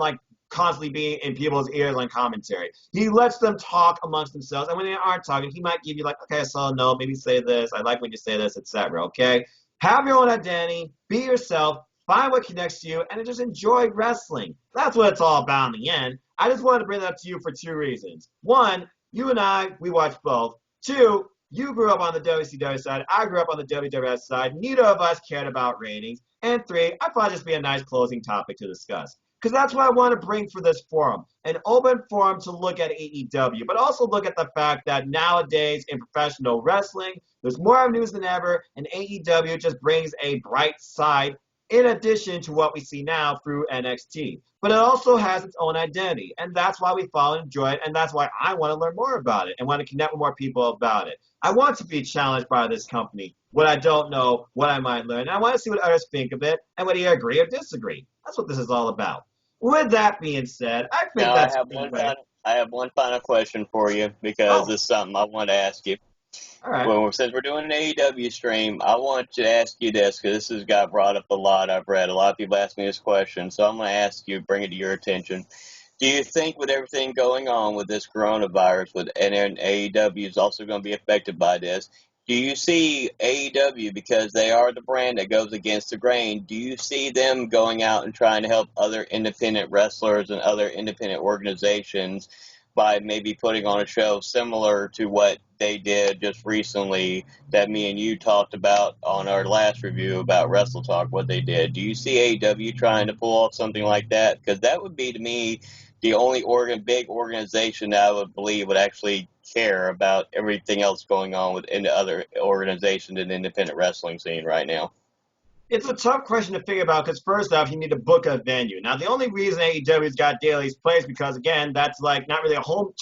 constantly be in people's ears on commentary. He lets them talk amongst themselves, and when they aren't talking, he might give you okay, so no, maybe say this, I like when you say this, etc., okay? Have your own identity, be yourself, find what connects to you, and just enjoy wrestling. That's what it's all about in the end. I just wanted to bring that up to you for 2 reasons. 1, you and I, we watch both. 2, you grew up on the WCW side, I grew up on the WWF side, neither of us cared about ratings. And 3, I thought it'd just be a nice closing topic to discuss. Because that's what I want to bring for this forum, an open forum to look at AEW, but also look at the fact that nowadays in professional wrestling, there's more avenues than ever, and AEW just brings a bright side in addition to what we see now through NXT. But it also has its own identity, and that's why we follow and enjoy it, and that's why I want to learn more about it and want to connect with more people about it. I want to be challenged by this company, what I don't know, what I might learn, and I want to see what others think of it and whether you agree or disagree. That's what this is all about. With that being said, I think now, that's I have one final question for you because this is something I want to ask you. All right. Well, since we're doing an AEW stream, I want to ask you this because this has got brought up a lot. I've read a lot of people ask me this question, so I'm going to ask you, bring it to your attention. Do you think with everything going on with this coronavirus, and AEW is also going to be affected by this, do you see AEW, because they are the brand that goes against the grain, do you see them going out and trying to help other independent wrestlers and other independent organizations by maybe putting on a show similar to what they did just recently that me and you talked about on our last review about Wrestle Talk, what they did? Do you see AEW trying to pull off something like that? Because that would be, to me, the only big organization that I would believe would actually care about everything else going on within the other organizations in the independent wrestling scene right now. It's a tough question to figure out because first off, you need to book a venue. Now, the only reason AEW's got Daily's Place because, again, that's not really a home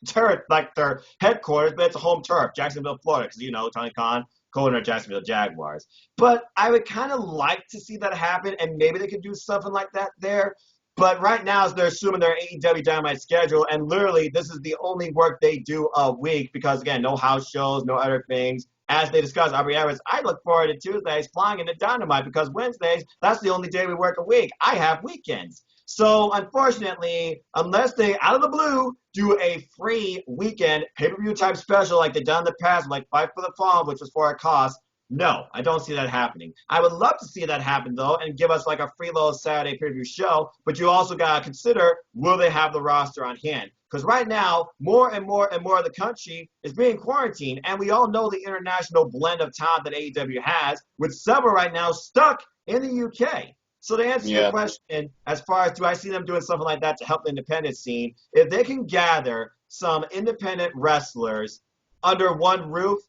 turf like their headquarters, but it's a home turf, Jacksonville, Florida, because, Tony Khan, co-owner of Jacksonville Jaguars. But I would kind of like to see that happen, and maybe they could do something like that there. But right now, they're assuming their AEWDynamite schedule, and literally this is the only work they do a week because, again, no house shows, no other things. As they discussed, Aubrey Evans, I look forward to Tuesdays flying into Dynamite because Wednesdays, that's the only day we work a week. I have weekends. So, unfortunately, unless they, out of the blue, do a free weekend pay-per-view type special like they've done in the past, like Fight for the Fall, which was for a cost, No, I don't see that happening. I would love to see that happen though, and give us like a free little Saturday pay-per-view show. But you also gotta consider, will they have the roster on hand? Because right now, more and more and more of the country is being quarantined, and we all know the international blend of talent that AEW has, with several right now stuck in the UK. So to answer your Yeah. question, as far as do I see them doing something like that to help the independent scene, if they can gather some independent wrestlers under one roof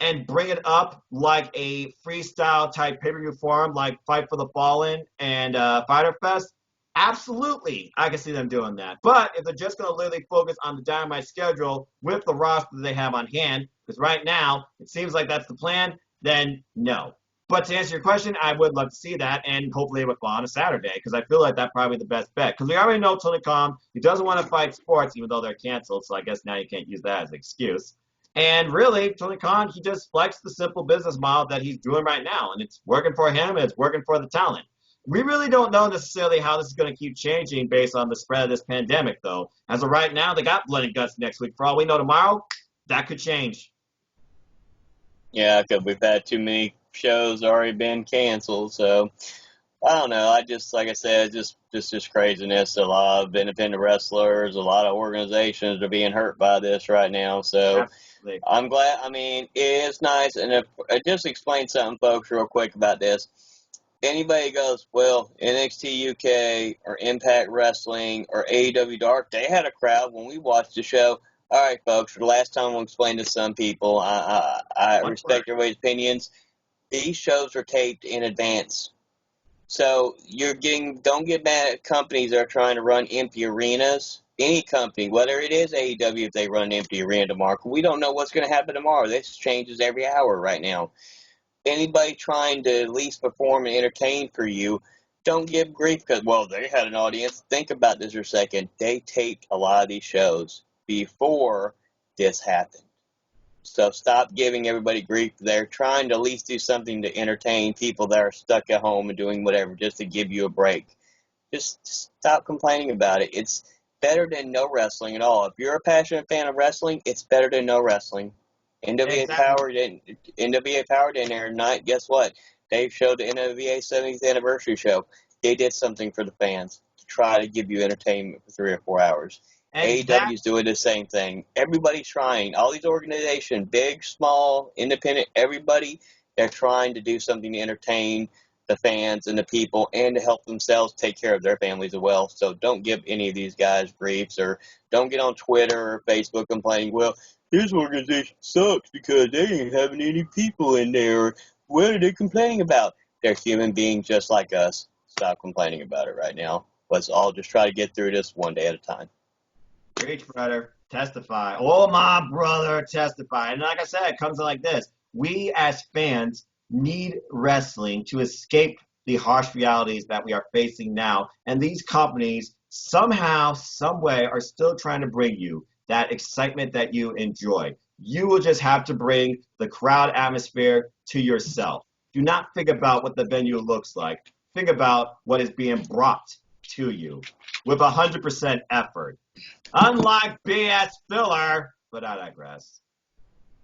and bring it up like a freestyle type pay-per-view forum like Fight for the Fallen and Fighter Fest, absolutely, I can see them doing that. But if they're just going to literally focus on the Dynamite schedule with the roster that they have on hand, because right now it seems like that's the plan, then no. But to answer your question, I would love to see that, and hopefully it would fall on a Saturday, because I feel like that's probably the best bet. Because we already know Tony Khan, he doesn't want to fight sports, even though they're canceled, so I guess now you can't use that as an excuse. And really, Tony Khan, he just likes the simple business model that he's doing right now, and it's working for him and it's working for the talent. We really don't know necessarily how this is going to keep changing based on the spread of this pandemic, though. As of right now, they got Blood and Guts next week. For all we know tomorrow, that could change. Yeah, because we've had too many shows already been canceled. So I don't know. I just, like I said, just craziness. A lot of independent wrestlers, a lot of organizations are being hurt by this right now. So Absolutely. I'm glad. I mean, it is nice. And if I just explain something, folks, real quick about this. Anybody goes, well, NXT UK or Impact Wrestling or AEW Dark, they had a crowd when we watched the show. All right, folks, for the last time we'll explain to some people, I One word. respect everybody's opinions. These shows are taped in advance. So don't get mad at companies that are trying to run empty arenas. Any company, whether it is AEW, if they run an empty arena tomorrow, we don't know what's going to happen tomorrow. This changes every hour right now. Anybody trying to at least perform and entertain for you, don't give grief because, well, they had an audience. Think about this for a second. They taped a lot of these shows before this happened. So stop giving everybody grief. They're trying to at least do something to entertain people that are stuck at home and doing whatever just to give you a break. Just stop complaining about it. It's better than no wrestling at all. If you're a passionate fan of wrestling, it's better than no wrestling. Exactly. NWA Powered in there tonight. Guess what? They showed the NWA 70th anniversary show. They did something for the fans to try to give you entertainment for 3 or 4 hours. Exactly. AEW's doing the same thing. Everybody's trying. All these organizations, big, small, independent, everybody, they're trying to do something to entertain the fans and the people and to help themselves take care of their families as well. So don't give any of these guys griefs or don't get on Twitter or Facebook complaining, well, this organization sucks because they ain't having any people in there. Or what are they complaining about? They're human beings just like us. Stop complaining about it right now. Let's all just try to get through this one day at a time. Preach, brother. Testify. Oh, my brother, testify. And like I said, it comes like this. We as fans need wrestling to escape the harsh realities that we are facing now. And these companies somehow, some way, are still trying to bring you that excitement that you enjoy. You will just have to bring the crowd atmosphere to yourself. Do not think about what the venue looks like. Think about what is being brought to you with 100% effort. Unlike BS filler, but I digress.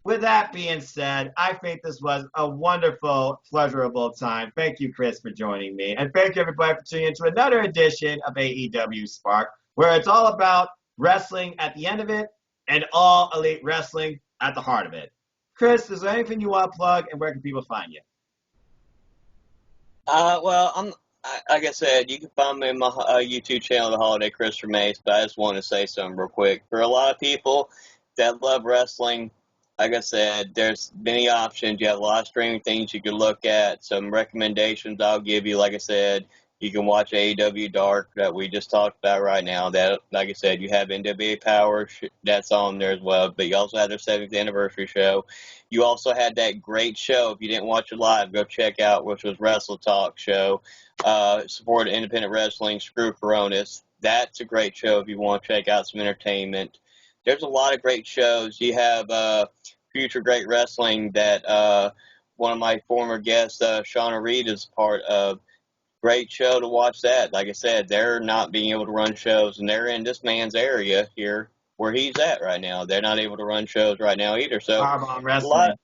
With that being said, I think this was a wonderful, pleasurable time. Thank you, Chris, for joining me. And thank you, everybody, for tuning into another edition of AEW Spark, where it's all about wrestling at the end of it and all elite wrestling at the heart of it. Chris, is there anything you want to plug, and where can people find you? Like I said, you can find me on my YouTube channel, The Holiday Christopher Mace, but I just want to say something real quick. For a lot of people that love wrestling, like I said, there's many options. You have a lot of streaming things you can look at. Some recommendations I'll give you, like I said, you can watch AEWDark that we just talked about right now. That, like I said, you have NWA Power, that's on there as well, but you also have their 70th anniversary show. You also had that great show. If you didn't watch it live, go check out, which was Wrestle Talk show. Support independent wrestling, screw Coronas. That's a great show if you want to check out some entertainment. There's a lot of great shows. You have Future Great Wrestling that one of my former guests, Shauna Reed, is part of. Great show to watch that. Like I said, they're not being able to run shows, and they're in this man's area here where he's at right now. They're not able to run shows right now either. So Powerbomb a lot, Wrestling.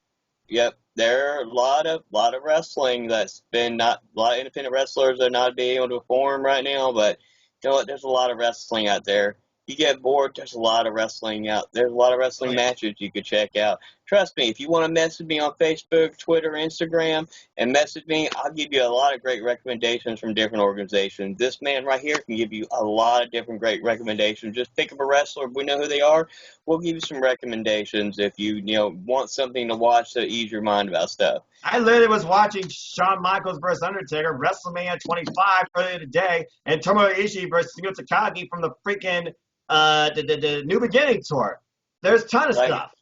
Yep, there are a lot of wrestling that's been not a lot of independent wrestlers that are not being able to perform right now, but you know what? There's a lot of wrestling out there. You get bored, there's a lot of wrestling out. There's a lot of Oh, wrestling yeah. matches you could check out. Trust me, if you want to message me on Facebook, Twitter, Instagram, and message me, I'll give you a lot of great recommendations from different organizations. This man right here can give you a lot of different great recommendations. Just pick up a wrestler. If we know who they are, we'll give you some recommendations if you want something to watch to ease your mind about stuff. I literally was watching Shawn Michaels versus Undertaker, WrestleMania 25 earlier today, and Tomohiro Ishii versus Shingo Takagi from the freaking the New Beginning tour. There's a ton of stuff.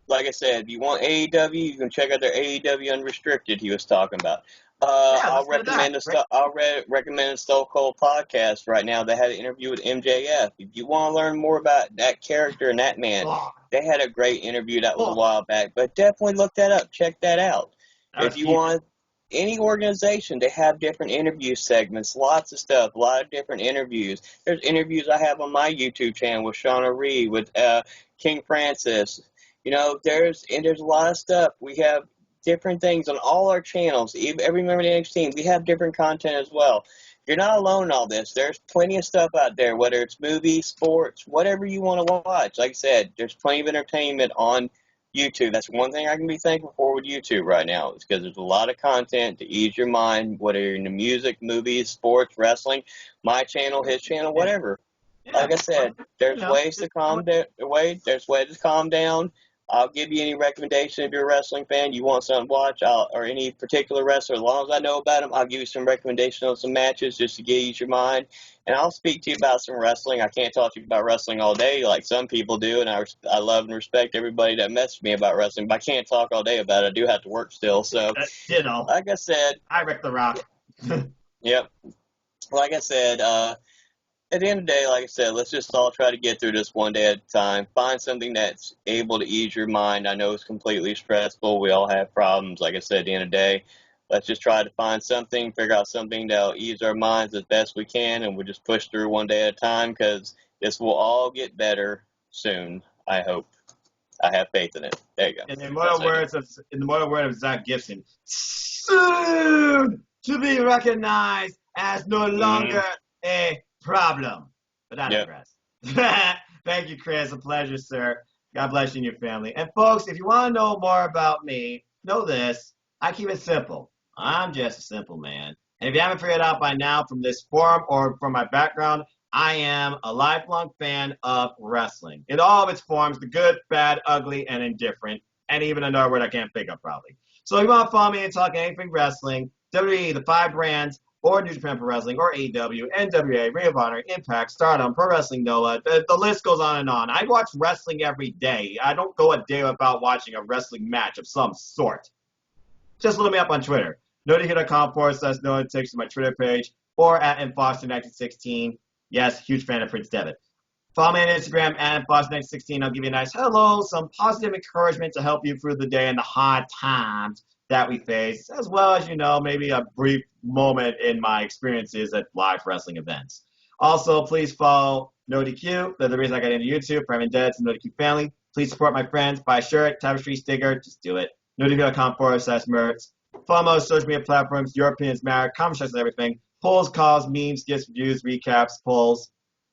Like I said, if you want AEW, you can check out their AEW Unrestricted he was talking about. Yeah, I'll let's go to that. recommend a Stone Cold podcast right now. They had an interview with MJF. If you want to learn more about that character and that man, Oh, they had a great interview that was a while back. But definitely look that up. Check that out. If you want any organization, they have different interview segments, lots of stuff, a lot of different interviews. There's interviews I have on my YouTube channel with Shauna Reed, with King Francis. There's a lot of stuff. We have different things on all our channels. Every member of the NXT team, we have different content as well. You're not alone in all this. There's plenty of stuff out there, whether it's movies, sports, whatever you want to watch. Like I said, there's plenty of entertainment on YouTube. That's one thing I can be thankful for with YouTube right now, is because there's a lot of content to ease your mind, whether you're into music, movies, sports, wrestling, my channel, his channel, whatever. Yeah. Like I said, there's ways to calm down. There's ways to calm down. I'll give you any recommendation if you're a wrestling fan, you want something to watch, or any particular wrestler. As long as I know about them, I'll give you some recommendations on some matches just to ease your mind. And I'll speak to you about some wrestling. I can't talk to you about wrestling all day like some people do, and I love and respect everybody that messaged me about wrestling, but I can't talk all day about it. I do have to work still. So, like I said, I wrecked the Rock. Yep. Like I said, at the end of the day, like I said, let's just all try to get through this one day at a time. Find something that's able to ease your mind. I know it's completely stressful. We all have problems. Like I said, at the end of the day, let's just try to find something, figure out something that'll ease our minds as best we can, and we'll just push through one day at a time, because this will all get better soon, I hope. I have faith in it. There you go. In the immortal word of Zach Gibson, soon to be recognized as no longer a problem. But I digress. Thank you, Chris. A pleasure, sir. God bless you and your family. And folks, if you want to know more about me, know this. I keep it simple. I'm just a simple man. And if you haven't figured it out by now from this forum or from my background, I am a lifelong fan of wrestling in all of its forms, the good, bad, ugly, and indifferent, and even another word I can't think of probably. So if you want to follow me and talk anything wrestling, WWE, the 5 brands, or New Japan Pro Wrestling, or AEW, NWA, Ring of Honor, Impact, Stardom, Pro Wrestling Noah. The list goes on and on. I watch wrestling every day. I don't go a day without watching a wrestling match of some sort. Just look me up on Twitter. NoDQ.com/Noah takes to my Twitter page, or at mfoster1916. Yes, huge fan of Prince Devitt. Follow me on Instagram at mfoster1916. I'll give you a nice hello, some positive encouragement to help you through the day and the hard times that we face, as well as, maybe a brief moment in my experiences at live wrestling events. Also, please follow NoDQ. They're the reason I got into YouTube. For Evan Dead, and NoDQ family. Please support my friends. Buy a shirt, tapestry, sticker. Just do it. NoDQ.com/merch. Follow my social media platforms. Your opinions matter. Conversations and everything. Polls, calls, memes, gifts, reviews, recaps, polls.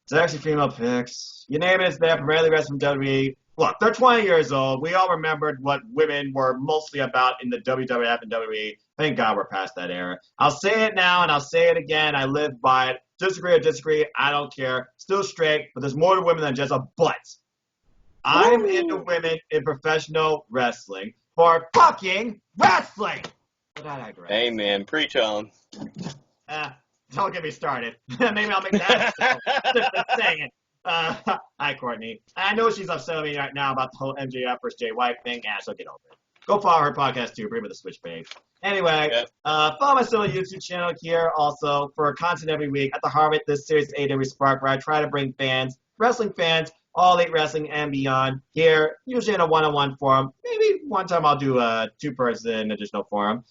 Sexy female pics. You name it, it's there. Primarily wrestling from WWE. Look, they're 20 years old. We all remembered what women were mostly about in the WWF and WWE. Thank God we're past that era. I'll say it now and I'll say it again. I live by it. Disagree or disagree, I don't care. Still straight, but there's more to women than just a butt. I'm into women in professional wrestling for fucking wrestling. Amen. Preach on. Don't get me started. Maybe I'll make that just saying it. Hi, Courtney. I know she's upset with me right now about the whole MJF versus Jay White thing. So get over it. Go follow her podcast too. Bring with the Switch page. Anyway, follow my solo YouTube channel here also for content every week. At the heart of this series is Aewspark, where I try to bring wrestling fans, all elite wrestling and beyond here, usually in a one-on-one forum, maybe one time I'll do a two-person additional forum.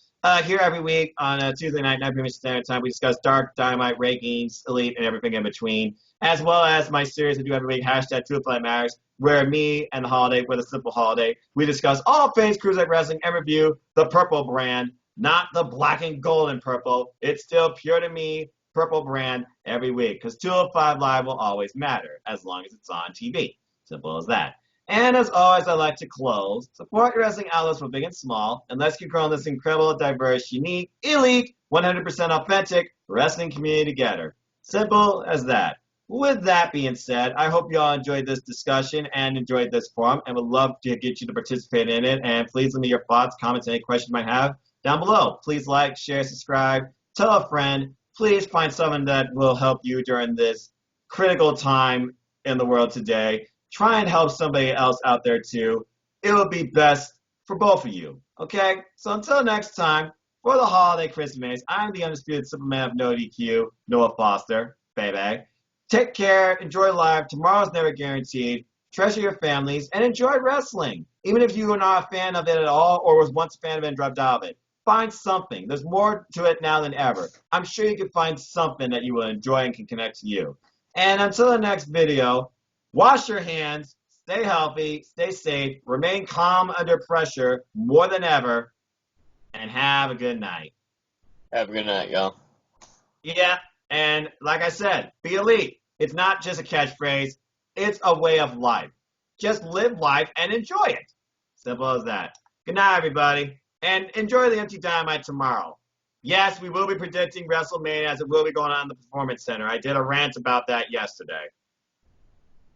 Here every week on a Tuesday night, 9 p.m. Standard Time, we discuss Dark, Dynamite, rankings, Elite, and everything in between, as well as my series I do every week, hashtag Truth Light Matters, where me and the holiday, with a simple holiday, we discuss all things Cruiserweight Wrestling and review the purple brand, not the black and gold and purple. It's still pure to me, purple brand every week, because 205 Live will always matter, as long as it's on TV. Simple as that. And as always, I like to close. Support your wrestling outlets for big and small, and let's keep growing this incredible, diverse, unique, elite, 100% authentic wrestling community together. Simple as that. With that being said, I hope you all enjoyed this discussion and enjoyed this forum, and would love to get you to participate in it. And please leave me your thoughts, comments, any questions you might have down below. Please like, share, subscribe, tell a friend. Please find someone that will help you during this critical time in the world today. Try and help somebody else out there too. It will be best for both of you. Okay? So until next time, for the holiday Christmas, I'm the undisputed Superman of No DQ, Noah Foster, baby. Take care, enjoy life. Tomorrow's never guaranteed. Treasure your families and enjoy wrestling. Even if you are not a fan of it at all or was once a fan of it and dropped out of it. Find something. There's more to it now than ever. I'm sure you can find something that you will enjoy and can connect to you. And until the next video, wash your hands, stay healthy, stay safe, remain calm under pressure more than ever, and have a good night. Have a good night, y'all. Yeah, and like I said, be elite. It's not just a catchphrase. It's a way of life. Just live life and enjoy it. Simple as that. Good night, everybody. And enjoy the Empty Dynamite tomorrow. Yes, we will be predicting WrestleMania as it will be going on in the Performance Center. I did a rant about that yesterday.